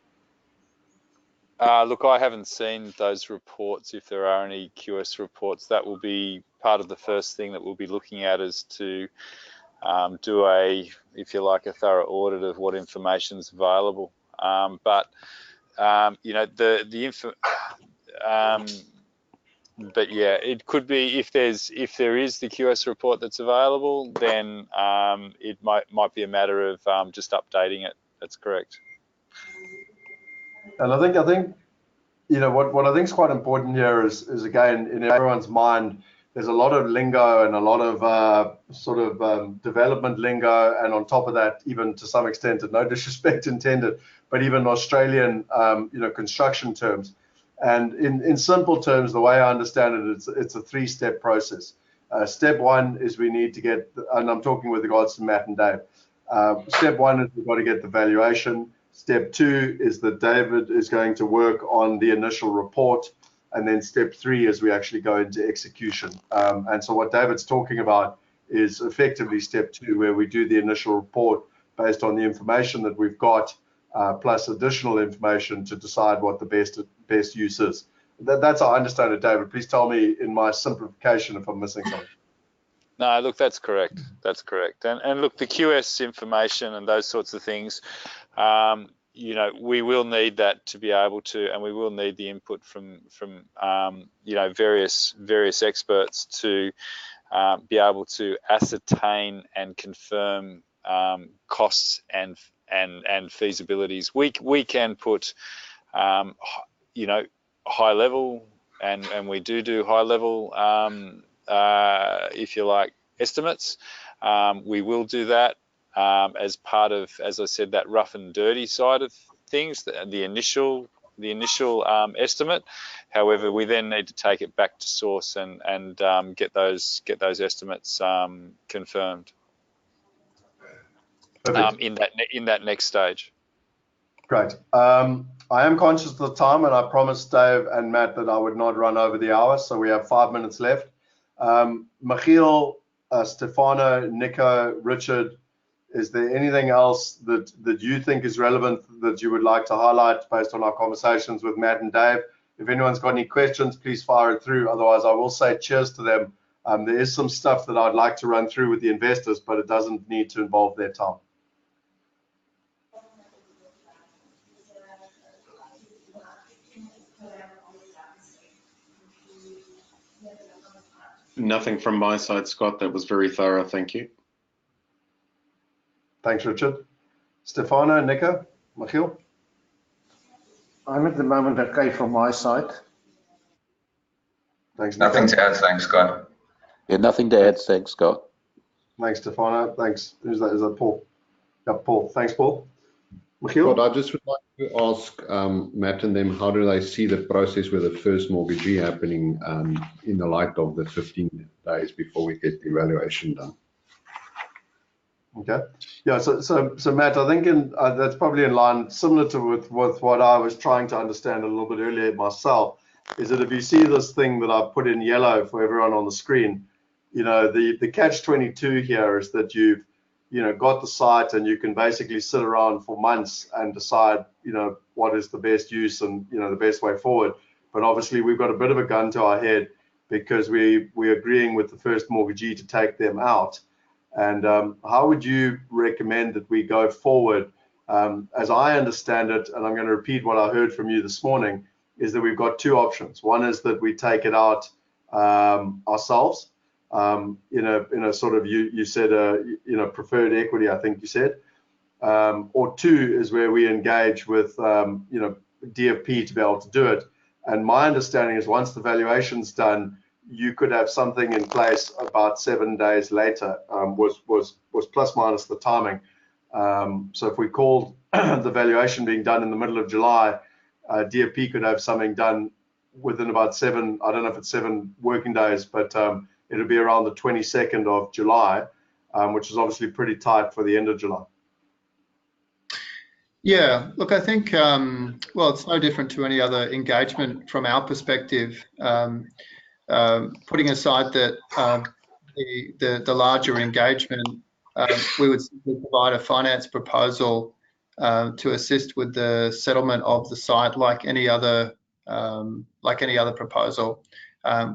Look, I haven't seen those reports. If there are any QS reports, that will be part of the first thing that we'll be looking at, is to do a, if you like, a thorough audit of what information is available. You know, but yeah, it could be, if there is the QS report that's available, then it might be a matter of just updating it. That's correct. And I think you know what I think is quite important here is again, in everyone's mind, there's a lot of lingo and a lot of development lingo, and on top of that, even to some extent, and no disrespect intended, but even Australian you know, construction terms. And in simple terms, the way I understand it, it's a three-step process. Step one is we need to get, and I'm talking with regards to Matt and Dave. Step one is we've got to get the valuation. Step two is that David is going to work on the initial report. And then step three is we actually go into execution. And so what David's talking about is effectively step two, where we do the initial report based on the information that we've got, plus additional information to decide what the best use is. That's how I understand it, David. Please tell me in my simplification if I'm missing something. No, look, that's correct. That's correct. And look, the QS information and those sorts of things, you know, we will need that to be able to, and we will need the input from you know, various experts to be able to ascertain and confirm costs and feasibilities. We can put you know, high level, and we do high level if you like, estimates. We will do that as part of, as I said, that rough and dirty side of things, the initial estimate. However, we then need to take it back to source and get those estimates confirmed in that next stage. Great. I am conscious of the time, and I promised Dave and Matt that I would not run over the hour, so we have 5 minutes left. Michiel, Stefano, Nico, Richard, is there anything else that you think is relevant that you would like to highlight based on our conversations with Matt and Dave? If anyone's got any questions, please fire it through. Otherwise, I will say cheers to them. There is some stuff that I'd like to run through with the investors, but it doesn't need to involve their time. Nothing from my side, Scott. That was very thorough. Thank you. Thanks, Richard. Stefano, Nico, Michiel? I'm at the moment okay from my side. Thanks, Nico. Nothing to add, thanks, Scott. Yeah, nothing to add, thanks, Scott. Thanks, Stefano. Thanks. Who's that? Is that Paul? Yeah, Paul. Thanks, Paul. Michiel? Scott, I just would like to ask Matt and them, how do they see the process with the first mortgagee happening in the light of the 15 days before we get the evaluation done? Okay. Yeah. So Matt, I think that's probably in line, similar to with what I was trying to understand a little bit earlier myself. Is that if you see this thing that I've put in yellow for everyone on the screen, you know, the catch-22 here is that you've got the site and you can basically sit around for months and decide, you know, what is the best use and, you know, the best way forward. But obviously we've got a bit of a gun to our head because we're agreeing with the first mortgagee to take them out. And how would you recommend that we go forward? As I understand it, and I'm going to repeat what I heard from you this morning, is that we've got two options. One is that we take it out ourselves, in a sort of, you said, preferred equity, I think you said. Or two is where we engage with, DFP to be able to do it. And my understanding is once the valuation's done, you could have something in place about 7 days later, was plus minus the timing. So if we called the valuation being done in the middle of July, DFP could have something done within about 7, I don't know if it's 7 working days, but it'll be around the 22nd of July, which is obviously pretty tight for the end of July. Yeah, look, I think, well, it's no different to any other engagement from our perspective. Putting aside that the larger engagement, we would simply provide a finance proposal to assist with the settlement of the site, like any other proposal,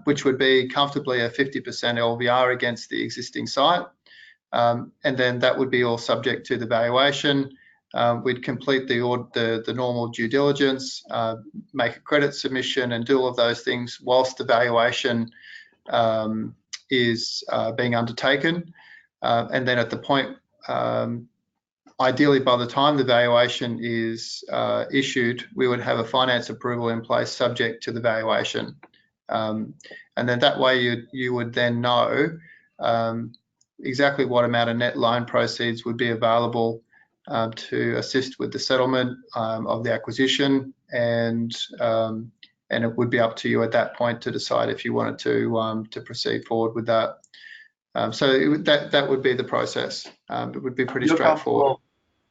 which would be comfortably a 50% LVR against the existing site, and then that would be all subject to the valuation. We'd complete the normal due diligence, make a credit submission, and do all of those things whilst the valuation is being undertaken. And then at the point, ideally by the time the valuation is issued, we would have a finance approval in place subject to the valuation. And then that way you would then know exactly what amount of net loan proceeds would be available to assist with the settlement of the acquisition, and it would be up to you at that point to decide if you wanted to proceed forward with that. So that would be the process. It would be pretty straightforward.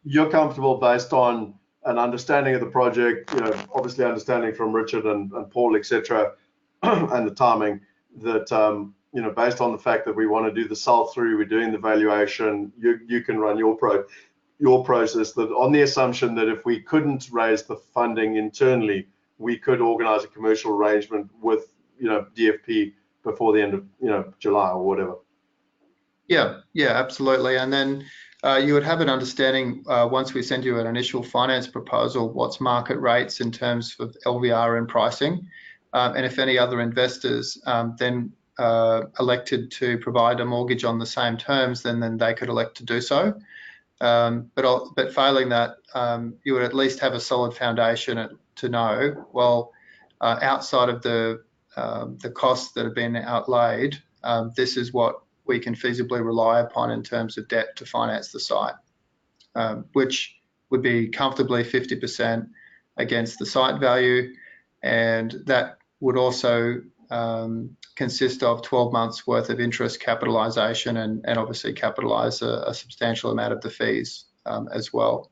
You're comfortable based on an understanding of the project, obviously understanding from Richard and Paul, etc., and the timing, that based on the fact that we want to do the sell through, we're doing the valuation, you can run your process, that on the assumption that if we couldn't raise the funding internally, we could organize a commercial arrangement with DFP before the end of July or whatever. Yeah, absolutely. And then you would have an understanding once we send you an initial finance proposal, what's market rates in terms of LVR and pricing, and if any other investors then elected to provide a mortgage on the same terms, then they could elect to do so. But failing that, you would at least have a solid foundation to know, well, outside of the costs that have been outlaid, this is what we can feasibly rely upon in terms of debt to finance the site, which would be comfortably 50% against the site value, and that would also consist of 12 months worth of interest capitalisation and obviously capitalise a substantial amount of the fees as well.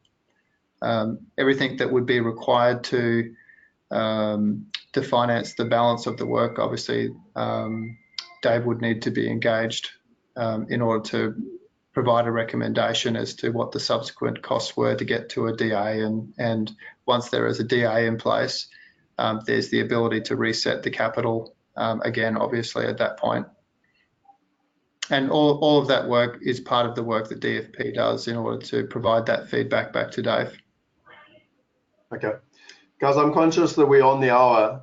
Everything that would be required to finance the balance of the work, obviously Dave would need to be engaged in order to provide a recommendation as to what the subsequent costs were to get to a DA, and once there is a DA in place, there's the ability to reset the capital again, obviously at that point. And all of that work is part of the work that DFP does in order to provide that feedback back to Dave. Okay. Guys, I'm conscious that we're on the hour.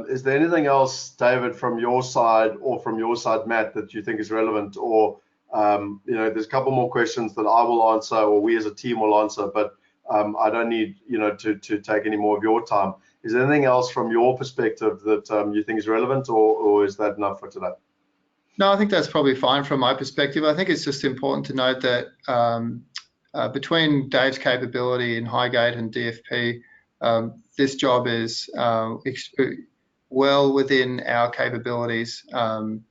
Is there anything else, David, from your side or from your side, Matt, that you think is relevant? Or, there's a couple more questions that I will answer, or we as a team will answer, but I don't need, to take any more of your time. Is there anything else from your perspective that you think is relevant, or is that enough for today? No, I think that's probably fine from my perspective. I think it's just important to note that between Dave's capability in Highgate and DFP, this job is well within our capabilities, and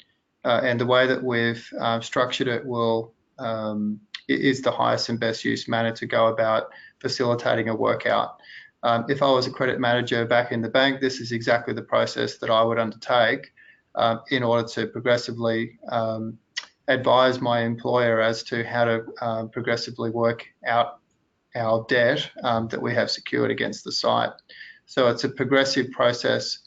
the way that we've structured it is the highest and best use manner to go about facilitating a workout. If I was a credit manager back in the bank, this is exactly the process that I would undertake in order to progressively advise my employer as to how to progressively work out our debt that we have secured against the site. So it's a progressive process.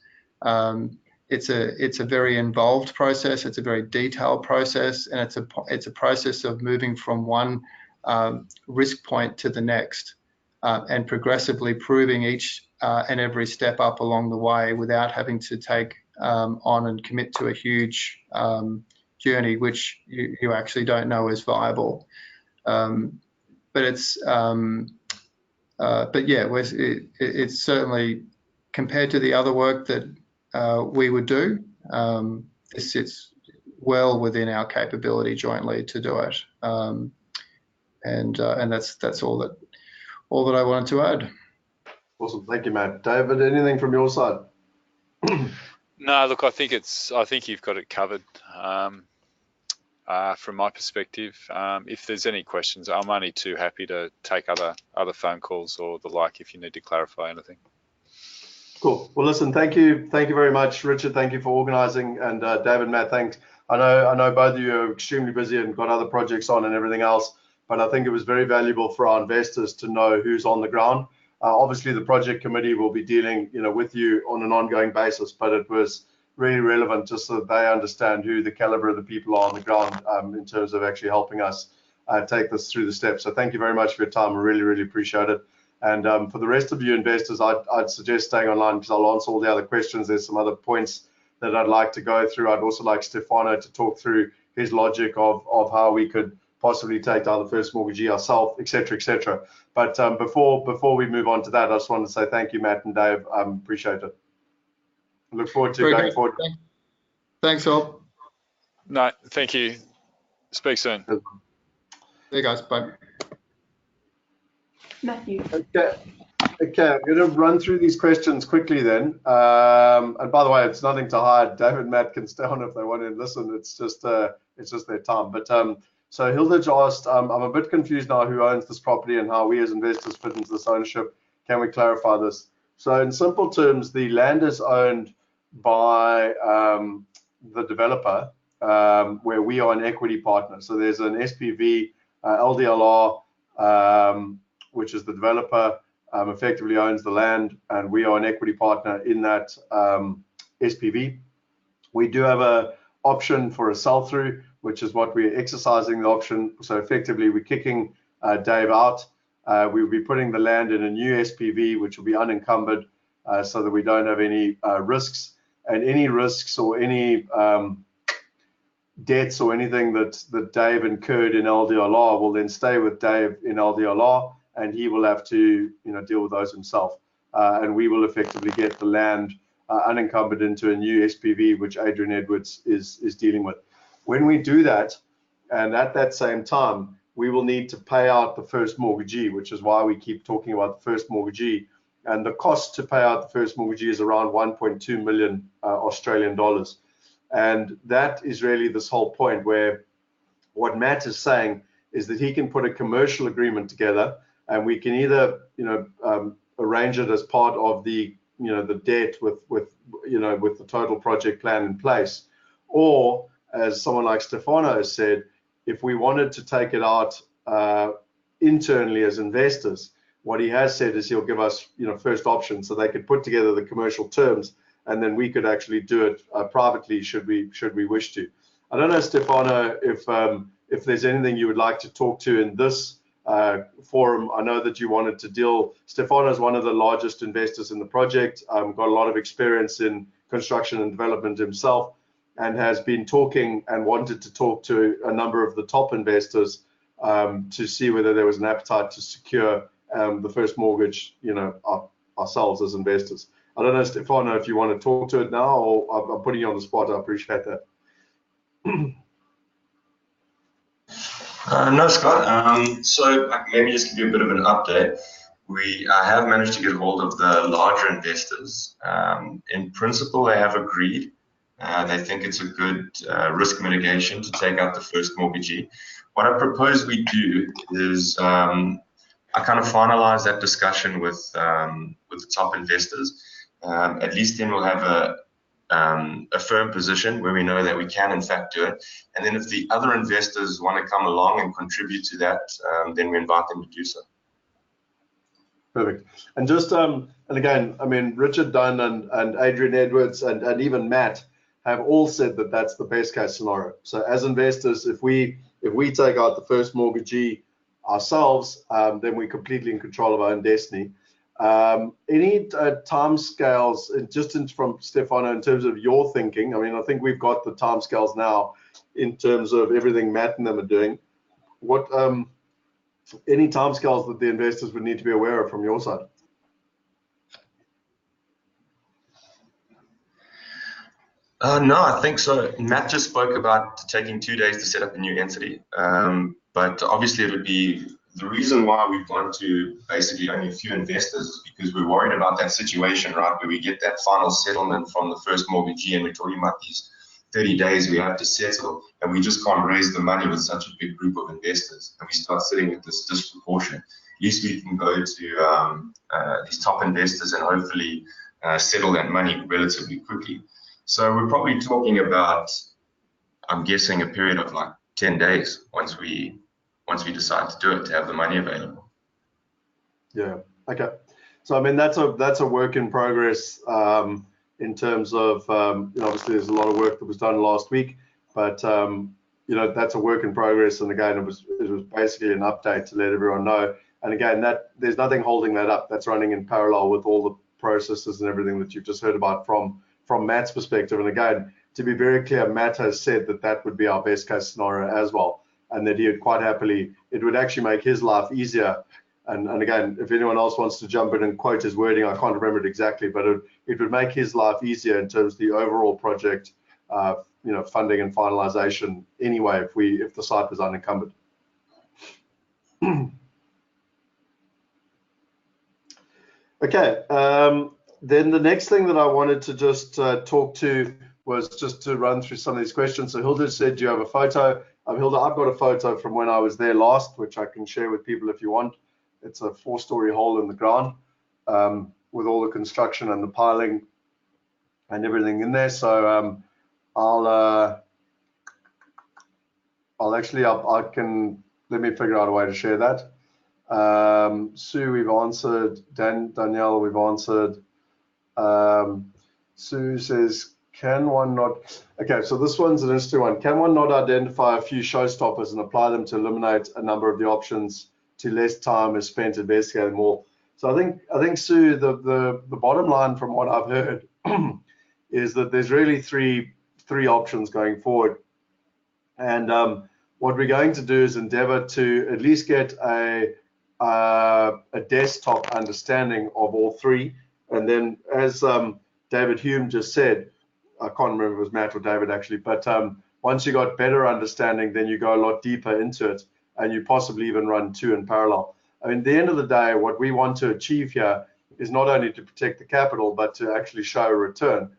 It's a very involved process. It's a very detailed process, and it's a process of moving from one risk point to the next, and progressively proving each and every step up along the way without having to take on and commit to a huge journey which you actually don't know is viable. But it's it's certainly, compared to the other work that we would do, this sits well within our capability jointly to do it, and that's all that I wanted to add. Awesome, thank you, Matt. David, anything from your side? No, look, I think you've got it covered. from my perspective. If there's any questions, I'm only too happy to take other phone calls or the like if you need to clarify anything. Cool. Well, listen, thank you very much, Richard. Thank you for organising, and David, Matt, thanks. I know both of you are extremely busy and got other projects on and everything else, but I think it was very valuable for our investors to know who's on the ground. Obviously, the project committee will be dealing, with you on an ongoing basis, but it was really relevant just so that they understand who the caliber of the people are on the ground in terms of actually helping us take this through the steps. So thank you very much for your time. I really, really appreciate it. And for the rest of you investors, I'd suggest staying online because I'll answer all the other questions. There's some other points that I'd like to go through. I'd also like Stefano to talk through his logic of how we could possibly take down the first mortgagee ourselves, etc., etc. But before we move on to that, I just wanted to say thank you, Matt and Dave. Appreciate it. Look forward to going forward. Thanks, all. No, thank you. Speak soon. See you guys. Bye. Matthew. Okay, I'm going to run through these questions quickly then. And by the way, it's nothing to hide. David and Matt can stay on if they want to listen. It's just their time. But so Hilditch asked, I'm a bit confused now who owns this property and how we as investors fit into this ownership. Can we clarify this? So in simple terms, the land is owned by the developer, where we are an equity partner. So there's an SPV, LDLR, which is the developer, effectively owns the land, and we are an equity partner in that SPV. We do have an option for a sell-through, which is what we're exercising the option. So effectively, we're kicking Dave out. We will be putting the land in a new SPV, which will be unencumbered, so that we don't have any risks. And any risks or any debts or anything that Dave incurred in LDLR will then stay with Dave in LDLR, and he will have to deal with those himself. And we will effectively get the land unencumbered into a new SPV, which Adrian Edwards is dealing with. When we do that, and at that same time, we will need to pay out the first mortgagee, which is why we keep talking about the first mortgagee. And the cost to pay out the first mortgagee is around 1.2 million Australian dollars. And that is really this whole point where what Matt is saying is that he can put a commercial agreement together, and we can either arrange it as part of the the debt with the total project plan in place, or as someone like Stefano has said, if we wanted to take it out internally as investors, what he has said is he'll give us first option, so they could put together the commercial terms, and then we could actually do it privately should we wish to. I don't know, Stefano, if there's anything you would like to talk to in this forum. I know that you wanted to deal. Stefano is one of the largest investors in the project, got a lot of experience in construction and development himself, and has been talking and wanted to talk to a number of the top investors to see whether there was an appetite to secure the first mortgage, ourselves as investors. I don't know, Stefano, if you want to talk to it now, or I'm putting you on the spot. I appreciate that. No, Scott. So maybe just give you a bit of an update. I have managed to get hold of the larger investors. In principle, they have agreed. They think it's a good risk mitigation to take out the first mortgagee. What I propose we do is I kind of finalize that discussion with the top investors. At least then we'll have a firm position where we know that we can in fact do it. And then if the other investors want to come along and contribute to that, then we invite them to do so. Perfect. And just and again, I mean, Richard Dunn and Adrian Edwards and even Matt have all said that that's the best case scenario. So as investors, if we take out the first mortgagee ourselves, then we're completely in control of our own destiny. Any timescales, just from Stefano, in terms of your thinking? I mean, I think we've got the timescales now in terms of everything Matt and them are doing. What any timescales that the investors would need to be aware of from your side? No, I think so. Matt just spoke about taking 2 days to set up a new entity, but obviously it would be the reason why we've gone to basically only a few investors is because we're worried about that situation, right, where we get that final settlement from the first mortgagee and we're talking about these 30 days we have to settle, and we just can't raise the money with such a big group of investors, and we start sitting with this disproportion. At least we can go to these top investors and hopefully settle that money relatively quickly. So we're probably talking about, I'm guessing, a period of like 10 days once we decide to do it, to have the money available. Yeah. Okay. So I mean that's a work in progress in terms of you know, obviously there's a lot of work that was done last week, but you know, that's a work in progress. And again, it was basically an update to let everyone know. And again, that there's nothing holding that up. That's running in parallel with all the processes and everything that you've just heard about from Matt's perspective. And again, to be very clear, Matt has said that that would be our best case scenario as well, and that he would quite happily, it would actually make his life easier. And again, if anyone else wants to jump in and quote his wording, I can't remember it exactly, but it would make his life easier in terms of the overall project, you know, funding and finalization anyway, if the site was unencumbered. Okay, then the next thing that I wanted to just talk to was just to run through some of these questions. So Hilda said, do you have a photo? Hilda, I've got a photo from when I was there last, which I can share with people if you want. It's a 4-story hole in the ground with all the construction and the piling and everything in there. So I can, let me figure out a way to share that. Sue, we've answered. Danielle, we've answered. Sue says, can one not, okay, so this one's an interesting one. Can one not identify a few showstoppers and apply them to eliminate a number of the options to less time is spent investigating more? So I think Sue, the bottom line from what I've heard is that there's really three options going forward. And what we're going to do is endeavor to at least get a desktop understanding of all three. And then as David Hume just said, I can't remember if it was Matt or David actually, but once you got better understanding, then you go a lot deeper into it, and you possibly even run 2 in parallel. I mean, at the end of the day, what we want to achieve here is not only to protect the capital, but to actually show a return.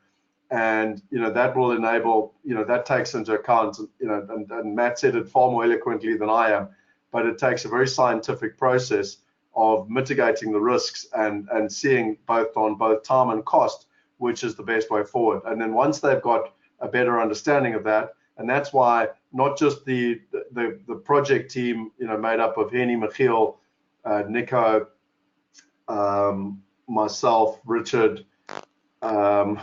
And, you know, that will enable, you know, that takes into account, you know, and Matt said it far more eloquently than I am, but it takes a very scientific process of mitigating the risks and seeing both on both time and cost, which is the best way forward. And then once they've got a better understanding of that, and that's why not just the project team, you know, made up of Henny, Michiel, Nico, myself, Richard, and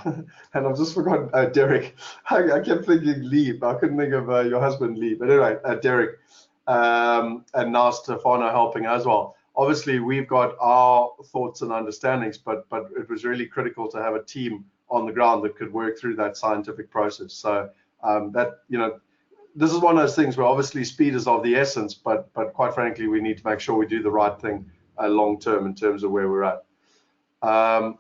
I've just forgotten Derek. I kept thinking Lee, but I couldn't think of your husband Lee. But anyway, Derek, and now Stefano helping as well. Obviously, we've got our thoughts and understandings, but it was really critical to have a team on the ground that could work through that scientific process. So that, you know, this is one of those things where obviously speed is of the essence, but quite frankly, we need to make sure we do the right thing long term in terms of where we're at. Are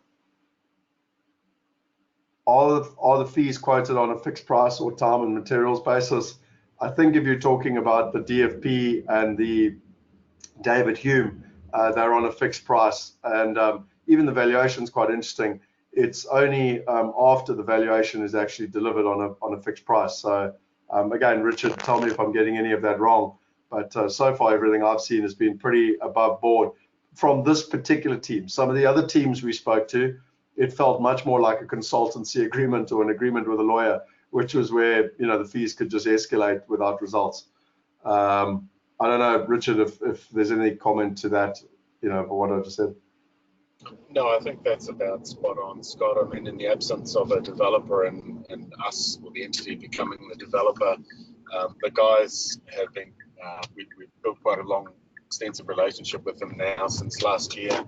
the fees quoted on a fixed price or time and materials basis? I think if you're talking about the DFP and the David Hume, they're on a fixed price, and even the valuation is quite interesting. It's only after the valuation is actually delivered on a fixed price. So again, Richard, tell me if I'm getting any of that wrong, but so far everything I've seen has been pretty above board from this particular team. Some of the other teams we spoke to, it felt much more like a consultancy agreement or an agreement with a lawyer, which was where, you know, the fees could just escalate without results. I don't know, Richard, if there's any comment to that, you know, for what I just said. No, I think that's about spot on, Scott. I mean, in the absence of a developer and us or the entity becoming the developer, the guys have been, we've built quite a long, extensive relationship with them now since last year.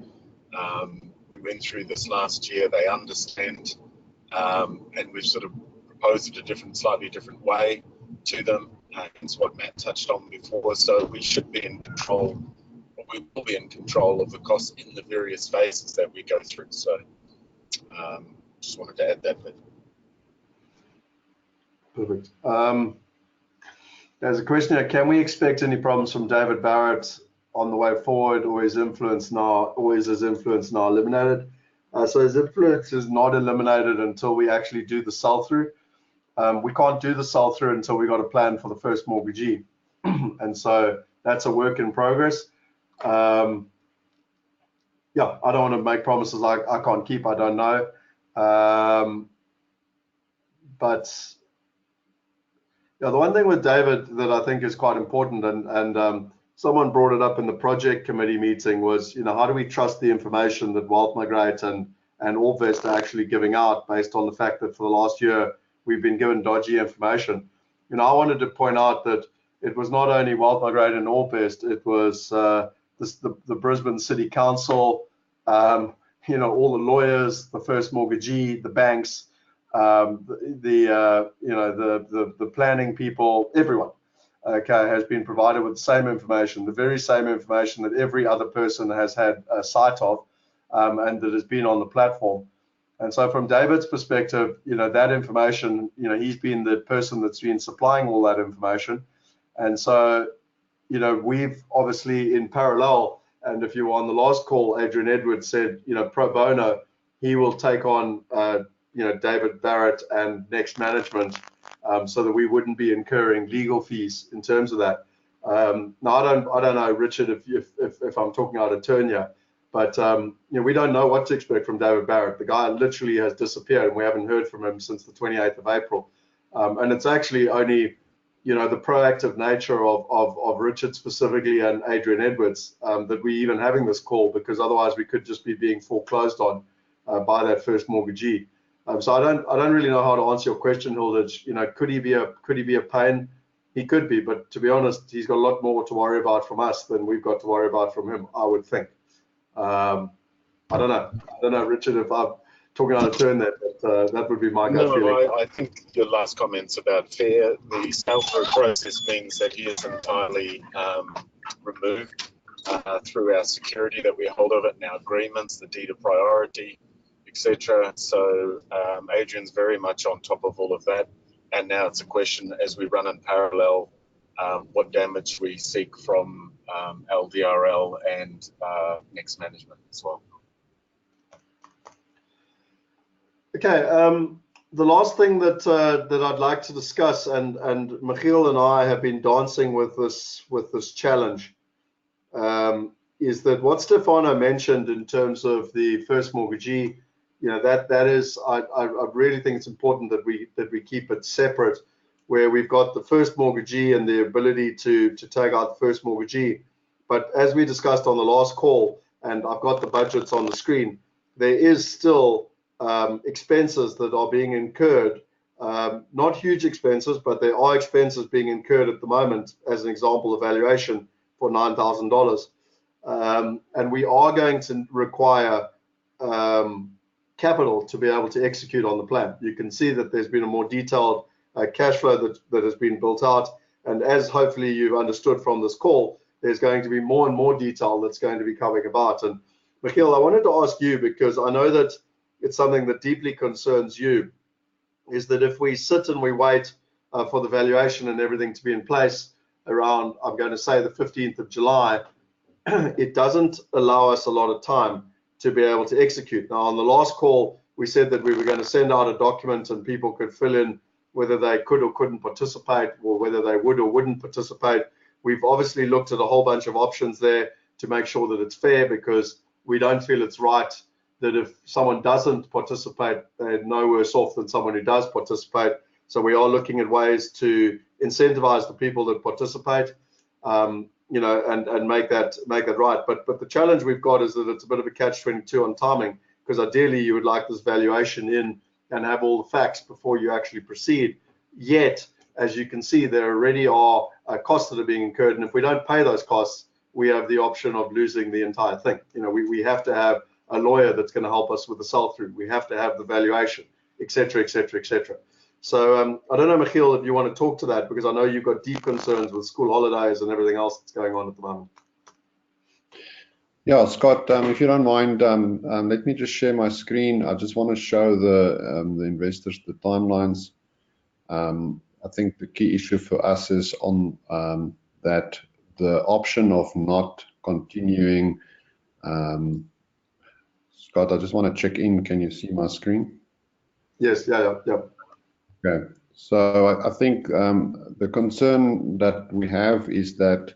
We went through this last year, they understand, and we've sort of proposed it a slightly different way to them. It's what Matt touched on before. So we should be in control, or we will be in control of the costs in the various phases that we go through. So just wanted to add that bit. Perfect. There's a question here. Can we expect any problems from David Barrett on the way forward, or is his influence now eliminated? So his influence is not eliminated until we actually do the sell through. we can't do the sell through until we got a plan for the first mortgagee. And so that's a work in progress. Yeah, I don't want to make promises I can't keep. I don't know. But yeah, the one thing with David that I think is quite important, and someone brought it up in the project committee meeting, was, how do we trust the information that Wealth Migrate and Allvest are actually giving out, based on the fact that for the last year we've been given dodgy information. I wanted to point out that it was not only Wealth Migrate and Allvest, it was the Brisbane City Council, all the lawyers, the first mortgagee, the banks, the planning people, everyone, okay, has been provided with the same information, the very same information that every other person has had a sight of, and that has been on the platform. And so from David's perspective, that information, he's been the person that's been supplying all that information. And so, we've obviously in parallel, and if you were on the last call, Adrian Edwards said, pro bono, he will take on, David Barrett and Next Management, so that we wouldn't be incurring legal fees in terms of that. Now, I don't know, Richard, if I'm talking out of turn here, but we don't know what to expect from David Barrett. The guy literally has disappeared, and we haven't heard from him since the 28th of April. And it's actually only, the proactive nature of Richard specifically and Adrian Edwards that we're even having this call, because otherwise we could just be being foreclosed on by that first mortgagee. So I don't really know how to answer your question, Hilditch. Could he be a pain? He could be, but to be honest, he's got a lot more to worry about from us than we've got to worry about from him, I would think. I don't know, Richard, if I'm talking out of turn there, but that would be my gut feeling. No, I think your last comment's about fair. The sell-through process means that he is entirely removed through our security that we hold of it in our agreements, the deed of priority, etc. So Adrian's very much on top of all of that. And now it's a question, as we run in parallel, what damage we seek from LVRL and Next Management as well. Okay, the last thing that I'd like to discuss, and Michiel and I have been dancing with this challenge, is that what Stefano mentioned in terms of the first mortgagee, that is, I really think it's important that we keep it separate, where we've got the first mortgagee and the ability to take out the first mortgagee. But as we discussed on the last call, and I've got the budgets on the screen, there is still expenses that are being incurred, not huge expenses, but there are expenses being incurred at the moment, as an example, evaluation for $9,000. And we are going to require capital to be able to execute on the plan. You can see that there's been a more detailed cash flow that has been built out. And as hopefully you've understood from this call, there's going to be more and more detail that's going to be coming about. And Michiel, I wanted to ask you, because I know that it's something that deeply concerns you, is that if we sit and we wait for the valuation and everything to be in place around, I'm going to say, the 15th of July, it doesn't allow us a lot of time to be able to execute. Now, on the last call, we said that we were going to send out a document and people could fill in whether they could or couldn't participate, or whether they would or wouldn't participate. We've obviously looked at a whole bunch of options there to make sure that it's fair, because we don't feel it's right that if someone doesn't participate, they're no worse off than someone who does participate. So we are looking at ways to incentivize the people that participate, and make that right. But the challenge we've got is that it's a bit of a catch-22 on timing, because ideally you would like this valuation in and have all the facts before you actually proceed. Yet, as you can see, there already are costs that are being incurred, and if we don't pay those costs, we have the option of losing the entire thing. We have to have a lawyer that's going to help us with the sell-through. We have to have the valuation, etc., etc., etc. So I don't know, Michiel, if you want to talk to that, because I know you've got deep concerns with school holidays and everything else that's going on at the moment. Yeah, Scott, if you don't mind, let me just share my screen. I just want to show the investors the timelines. I think the key issue for us is on that the option of not continuing. Scott, I just want to check in. Can you see my screen? Yes, yeah. Okay, So I think the concern that we have is that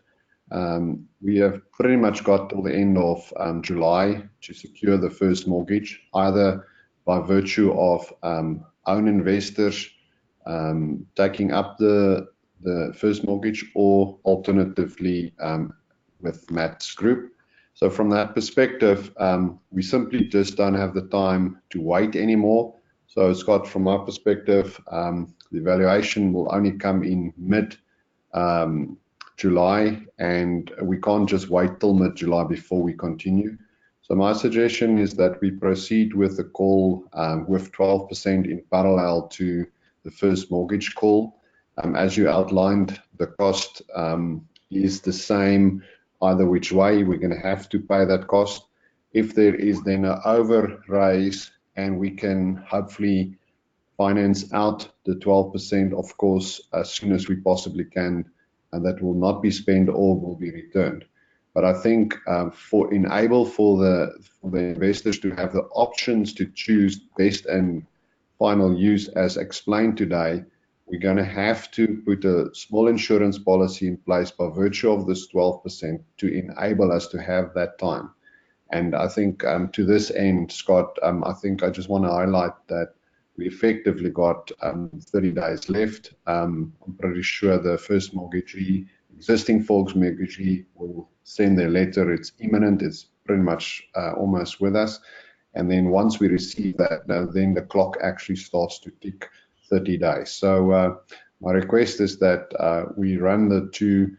we have pretty much got till the end of July to secure the first mortgage, either by virtue of own investors taking up the first mortgage, or alternatively with Matt's group. So from that perspective, we simply just don't have the time to wait anymore. So Scott, from my perspective, the valuation will only come in mid July, and we can't just wait till mid-July before we continue. So my suggestion is that we proceed with the call with 12% in parallel to the first mortgage call. As you outlined, the cost is the same either which way. We're going to have to pay that cost. If there is then an over raise and we can hopefully finance out the 12%, of course, as soon as we possibly can, and that will not be spent or will be returned. But I think for the investors to have the options to choose best and final use as explained today, we're going to have to put a small insurance policy in place by virtue of this 12% to enable us to have that time. And I think to this end, Scott, I think I just want to highlight that we effectively got 30 days left. I'm pretty sure the first mortgagee, existing folks mortgagee, will send their letter. It's imminent. It's pretty much almost with us. And then once we receive that, then the clock actually starts to tick 30 days. So my request is that we run the two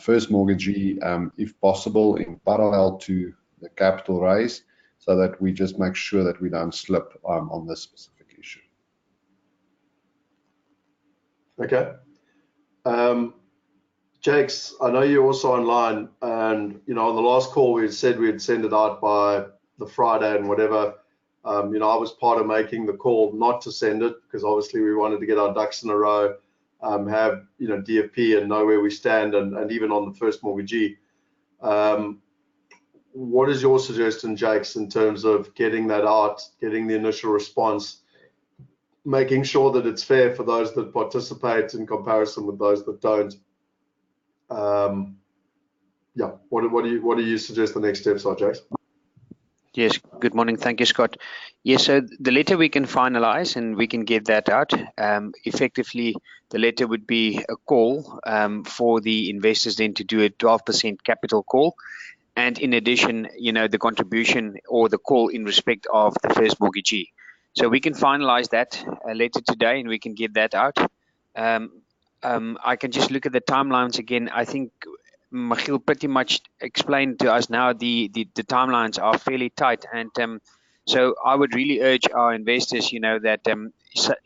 first mortgagee, if possible, in parallel to the capital raise, so that we just make sure that we don't slip on this specific issue. Okay. Jakes, I know you're also online, and on the last call we had said we'd send it out by the Friday and whatever. I was part of making the call not to send it because obviously we wanted to get our ducks in a row, have DFP and know where we stand, and even on the first mortgagee. What is your suggestion, Jakes, in terms of getting that out, getting the initial response, making sure that it's fair for those that participate in comparison with those that don't? What do you suggest the next steps are, Jakes? Yes, good morning. Thank you, Scott. Yes, so the letter we can finalize and we can get that out. Effectively, the letter would be a call for the investors then to do a 12% capital call. And in addition, the contribution or the call in respect of the first mortgagee. So we can finalize that later today and we can get that out. I can just look at the timelines again. I think Michiel pretty much explained to us now the timelines are fairly tight. And so I would really urge our investors, that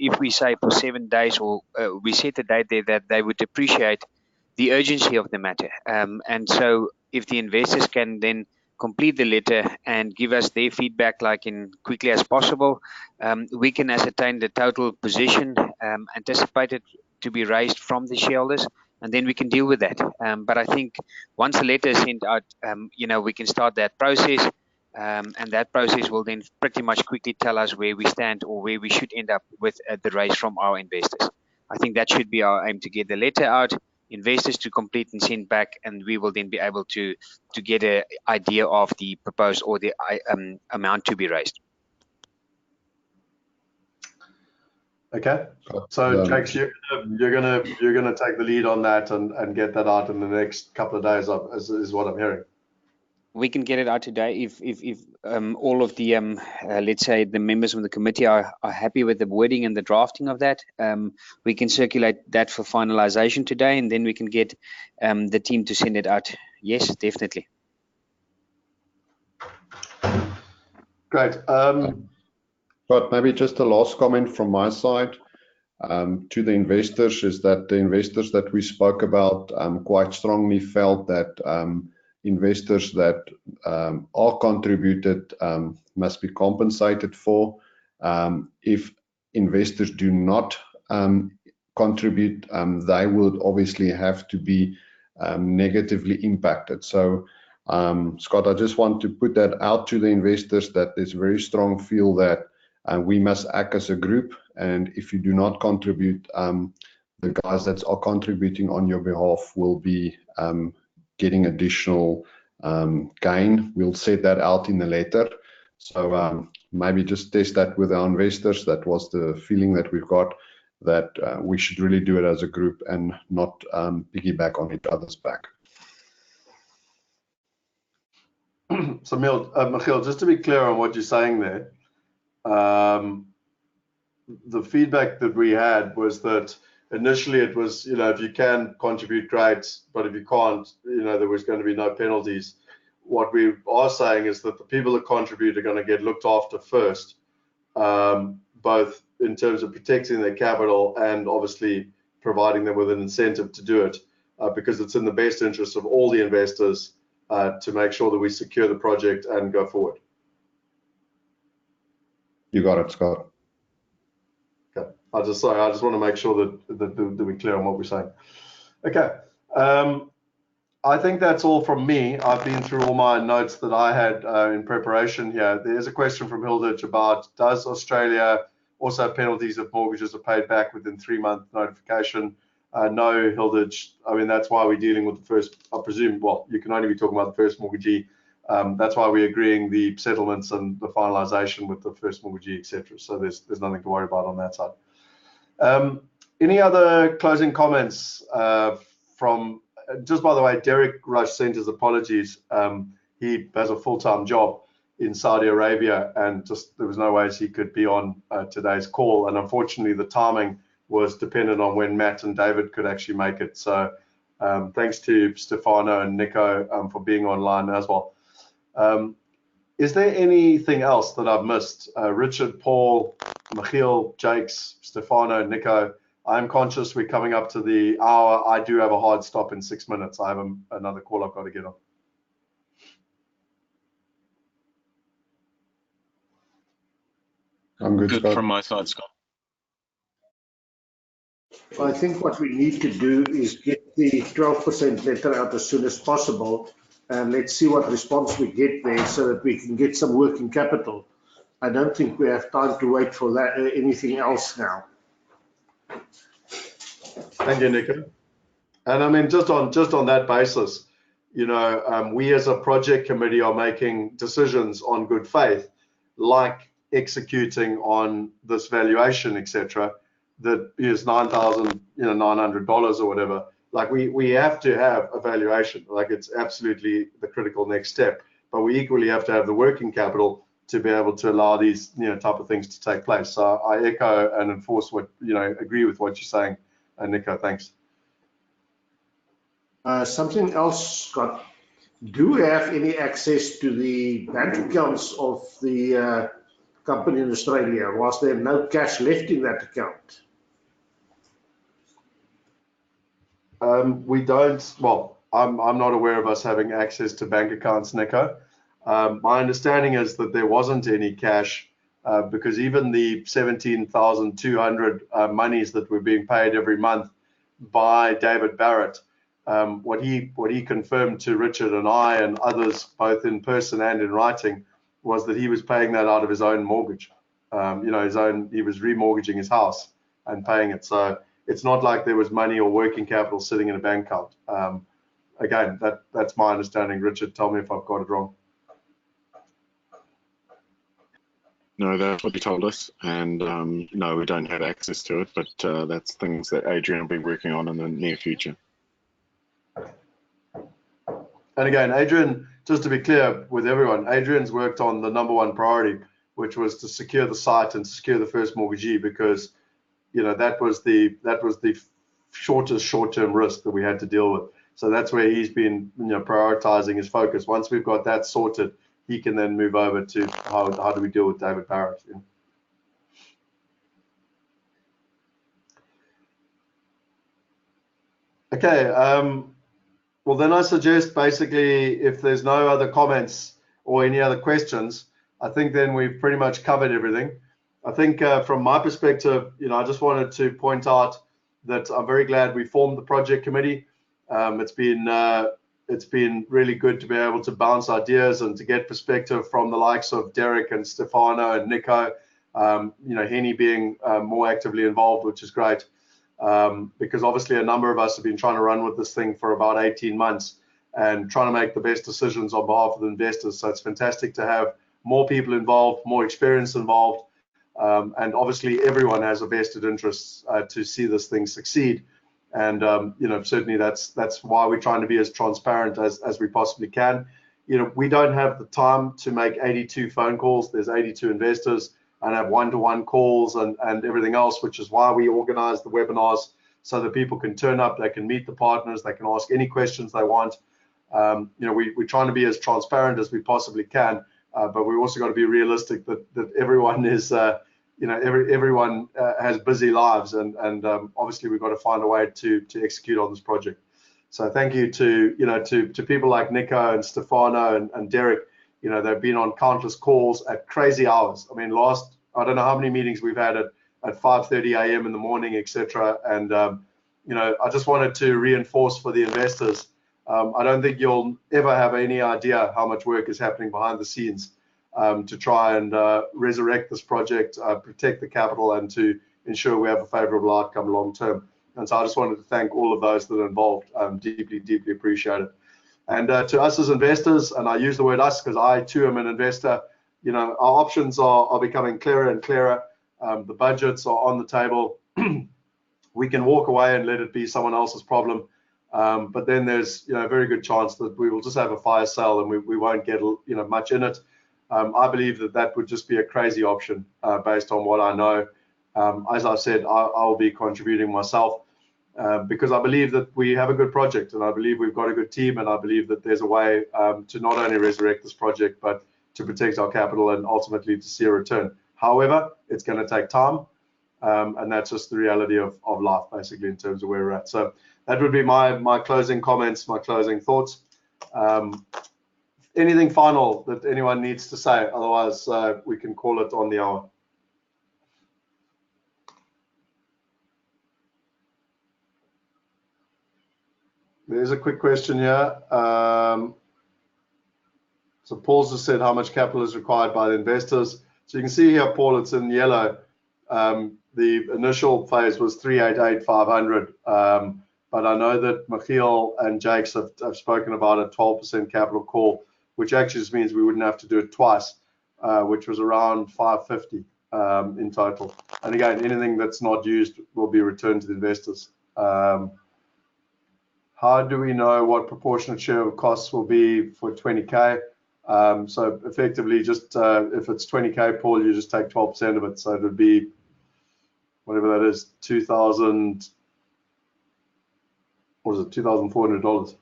if we say for 7 days or we set a date there, that they would appreciate the urgency of the matter. And so if the investors can then complete the letter and give us their feedback like in quickly as possible, we can ascertain the total position anticipated to be raised from the shareholders, and then we can deal with that. But I think once the letter is sent out, we can start that process, and that process will then pretty much quickly tell us where we stand or where we should end up with the raise from our investors. I think that should be our aim, to get the letter out, investors to complete and send back, and we will then be able to get an idea of the proposed or the amount to be raised. Okay, so Jakes, you're gonna take the lead on that and get that out in the next couple of days, is what I'm hearing. We can get it out today if all of the let's say the members of the committee are happy with the wording and the drafting of that. We can circulate that for finalization today, and then we can get the team to send it out. Yes, definitely. Great. But maybe just a last comment from my side to the investors is that the investors that we spoke about quite strongly felt that investors that are contributed must be compensated for. If investors do not contribute, they would obviously have to be negatively impacted. So Scott, I just want to put that out to the investors, that there's a very strong feel that we must act as a group and if you do not contribute, the guys that are contributing on your behalf will be getting additional gain. We'll set that out in the letter. So maybe just test that with our investors. That was the feeling that we've got, that we should really do it as a group and not piggyback on each other's back. So Michiel, just to be clear on what you're saying there, the feedback that we had was that initially it was, if you can contribute, great, but if you can't, there was going to be no penalties. What we are saying is that the people that contribute are going to get looked after first, both in terms of protecting their capital and obviously providing them with an incentive to do it, because it's in the best interest of all the investors to make sure that we secure the project and go forward. You got it, Scott. Okay. I just want to make sure that we're clear on what we're saying. Okay. I think that's all from me. I've been through all my notes that I had in preparation here. There's a question from Hilditch about, does Australia also have penalties if mortgages are paid back within 3-month notification? No, Hilditch. I mean, that's why we're dealing with the first, I presume, well, you can only be talking about the first mortgagee. That's why we're agreeing the settlements and the finalization with the first mortgagee, etc. So there's nothing to worry about on that side. Any other closing comments from, just by the way, Derek Rush sent his apologies. He has a full-time job in Saudi Arabia, and just there was no ways he could be on today's call. And unfortunately, the timing was dependent on when Matt and David could actually make it. So thanks to Stefano and Nico for being online as well. Is there anything else that I've missed? Richard, Paul, Michiel, Jakes, Stefano, Nico. I'm conscious we're coming up to the hour. I do have a hard stop in 6 minutes. I have another call I've got to get on. I'm good, Scott. From my side, Scott. I think what we need to do is get the 12% letter out as soon as possible, and let's see what response we get there so that we can get some working capital. I don't think we have time to wait for that anything else now. Thank you, Nico. And I mean, just on that basis, we as a project committee are making decisions on good faith, like executing on this valuation, etc. That is $9,900 or whatever. Like we have to have a valuation. Like it's absolutely the critical next step. But we equally have to have the working capital to be able to allow these type of things to take place. So I echo and enforce what agree with what you're saying, Nico. Thanks. Something else, Scott. Do we have any access to the bank accounts of the company in Australia? Was there no cash left in that account? We don't. Well, I'm not aware of us having access to bank accounts, Nico. My understanding is that there wasn't any cash because even the 17,200 monies that were being paid every month by David Barrett, what he confirmed to Richard and I and others, both in person and in writing, was that he was paying that out of his own mortgage. He was remortgaging his house and paying it. So it's not like there was money or working capital sitting in a bank account. Again, that's my understanding. Richard, tell me if I've got it wrong. No, that's what he told us, and no, we don't have access to it, but that's things that Adrian will be working on in the near future. And again, Adrian, just to be clear with everyone, Adrian's worked on the #1 priority, which was to secure the site and secure the first mortgagee, because that was the shortest short-term risk that we had to deal with. So that's where he's been prioritizing his focus. Once we've got that sorted, he can then move over to how do we deal with David Barrett. Okay. Well, then I suggest basically if there's no other comments or any other questions, I think then we've pretty much covered everything. I think from my perspective, I just wanted to point out that I'm very glad we formed the project committee. It's been really good to be able to bounce ideas and to get perspective from the likes of Derek and Stefano and Nico. Henny being more actively involved, which is great, because obviously a number of us have been trying to run with this thing for about 18 months and trying to make the best decisions on behalf of the investors. So it's fantastic to have more people involved, more experience involved, and obviously everyone has a vested interest to see this thing succeed. And certainly that's why we're trying to be as transparent as we possibly can. We don't have the time to make 82 phone calls. There's 82 investors and have one-to-one calls and everything else, which is why we organize the webinars so that people can turn up, they can meet the partners, they can ask any questions they want. We're trying to be as transparent as we possibly can, but we've also got to be realistic that everyone is, everyone has busy lives, and obviously we've got to find a way to execute on this project. So thank you to people like Nico and Stefano and Derek. They've been on countless calls at crazy hours. I mean, I don't know how many meetings we've had at 5:30 a.m. in the morning, etc. And I just wanted to reinforce for the investors. I don't think you'll ever have any idea how much work is happening behind the scenes to try and resurrect this project, protect the capital, and to ensure we have a favorable outcome long term. And so I just wanted to thank all of those that are involved. Deeply, deeply appreciate it. And to us as investors, and I use the word us because I too am an investor, our options are becoming clearer and clearer. The budgets are on the table. We can walk away and let it be someone else's problem. But then there's a very good chance that we will just have a fire sale and we won't get much in it. I believe that would just be a crazy option based on what I know. As I said, I'll be contributing myself because I believe that we have a good project, and I believe we've got a good team, and I believe that there's a way to not only resurrect this project, but to protect our capital and ultimately to see a return. However, it's going to take time, and that's just the reality of life, basically, in terms of where we're at. So that would be my closing comments, my closing thoughts. Anything final that anyone needs to say? Otherwise, we can call it on the hour. There's a quick question here. So Paul's just said how much capital is required by the investors. So you can see here, Paul, it's in yellow. The initial phase was 388,500. But I know that Michiel and Jakes have spoken about a 12% capital call, which actually just means we wouldn't have to do it twice, which was around 550 in total. And again, anything that's not used will be returned to the investors. How do we know what proportionate share of costs will be for 20K? So effectively, just if it's 20K, Paul, you just take 12% of it. So it would be whatever that is, $2,000. What is it? $2,400.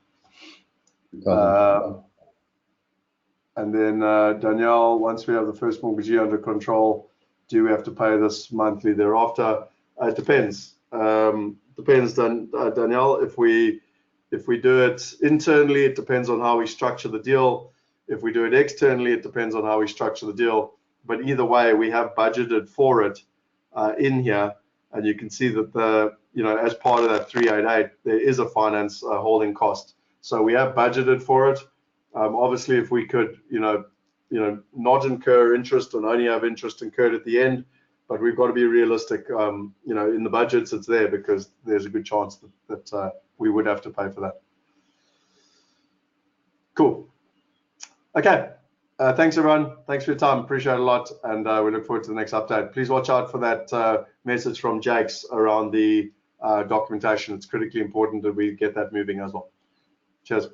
And then Danielle, once we have the first mortgagee under control, do we have to pay this monthly thereafter? It depends. Depends, Danielle. If we do it internally, it depends on how we structure the deal. If we do it externally, it depends on how we structure the deal. But either way, we have budgeted for it in here, and you can see that as part of that 388, there is a finance holding cost. So we have budgeted for it. Obviously, if we could, not incur interest and only have interest incurred at the end, but we've got to be realistic. In the budgets, it's there because there's a good chance that we would have to pay for that. Cool. Okay. Thanks, everyone. Thanks for your time. Appreciate it a lot. And we look forward to the next update. Please watch out for that message from Jakes around the documentation. It's critically important that we get that moving as well. Cheers.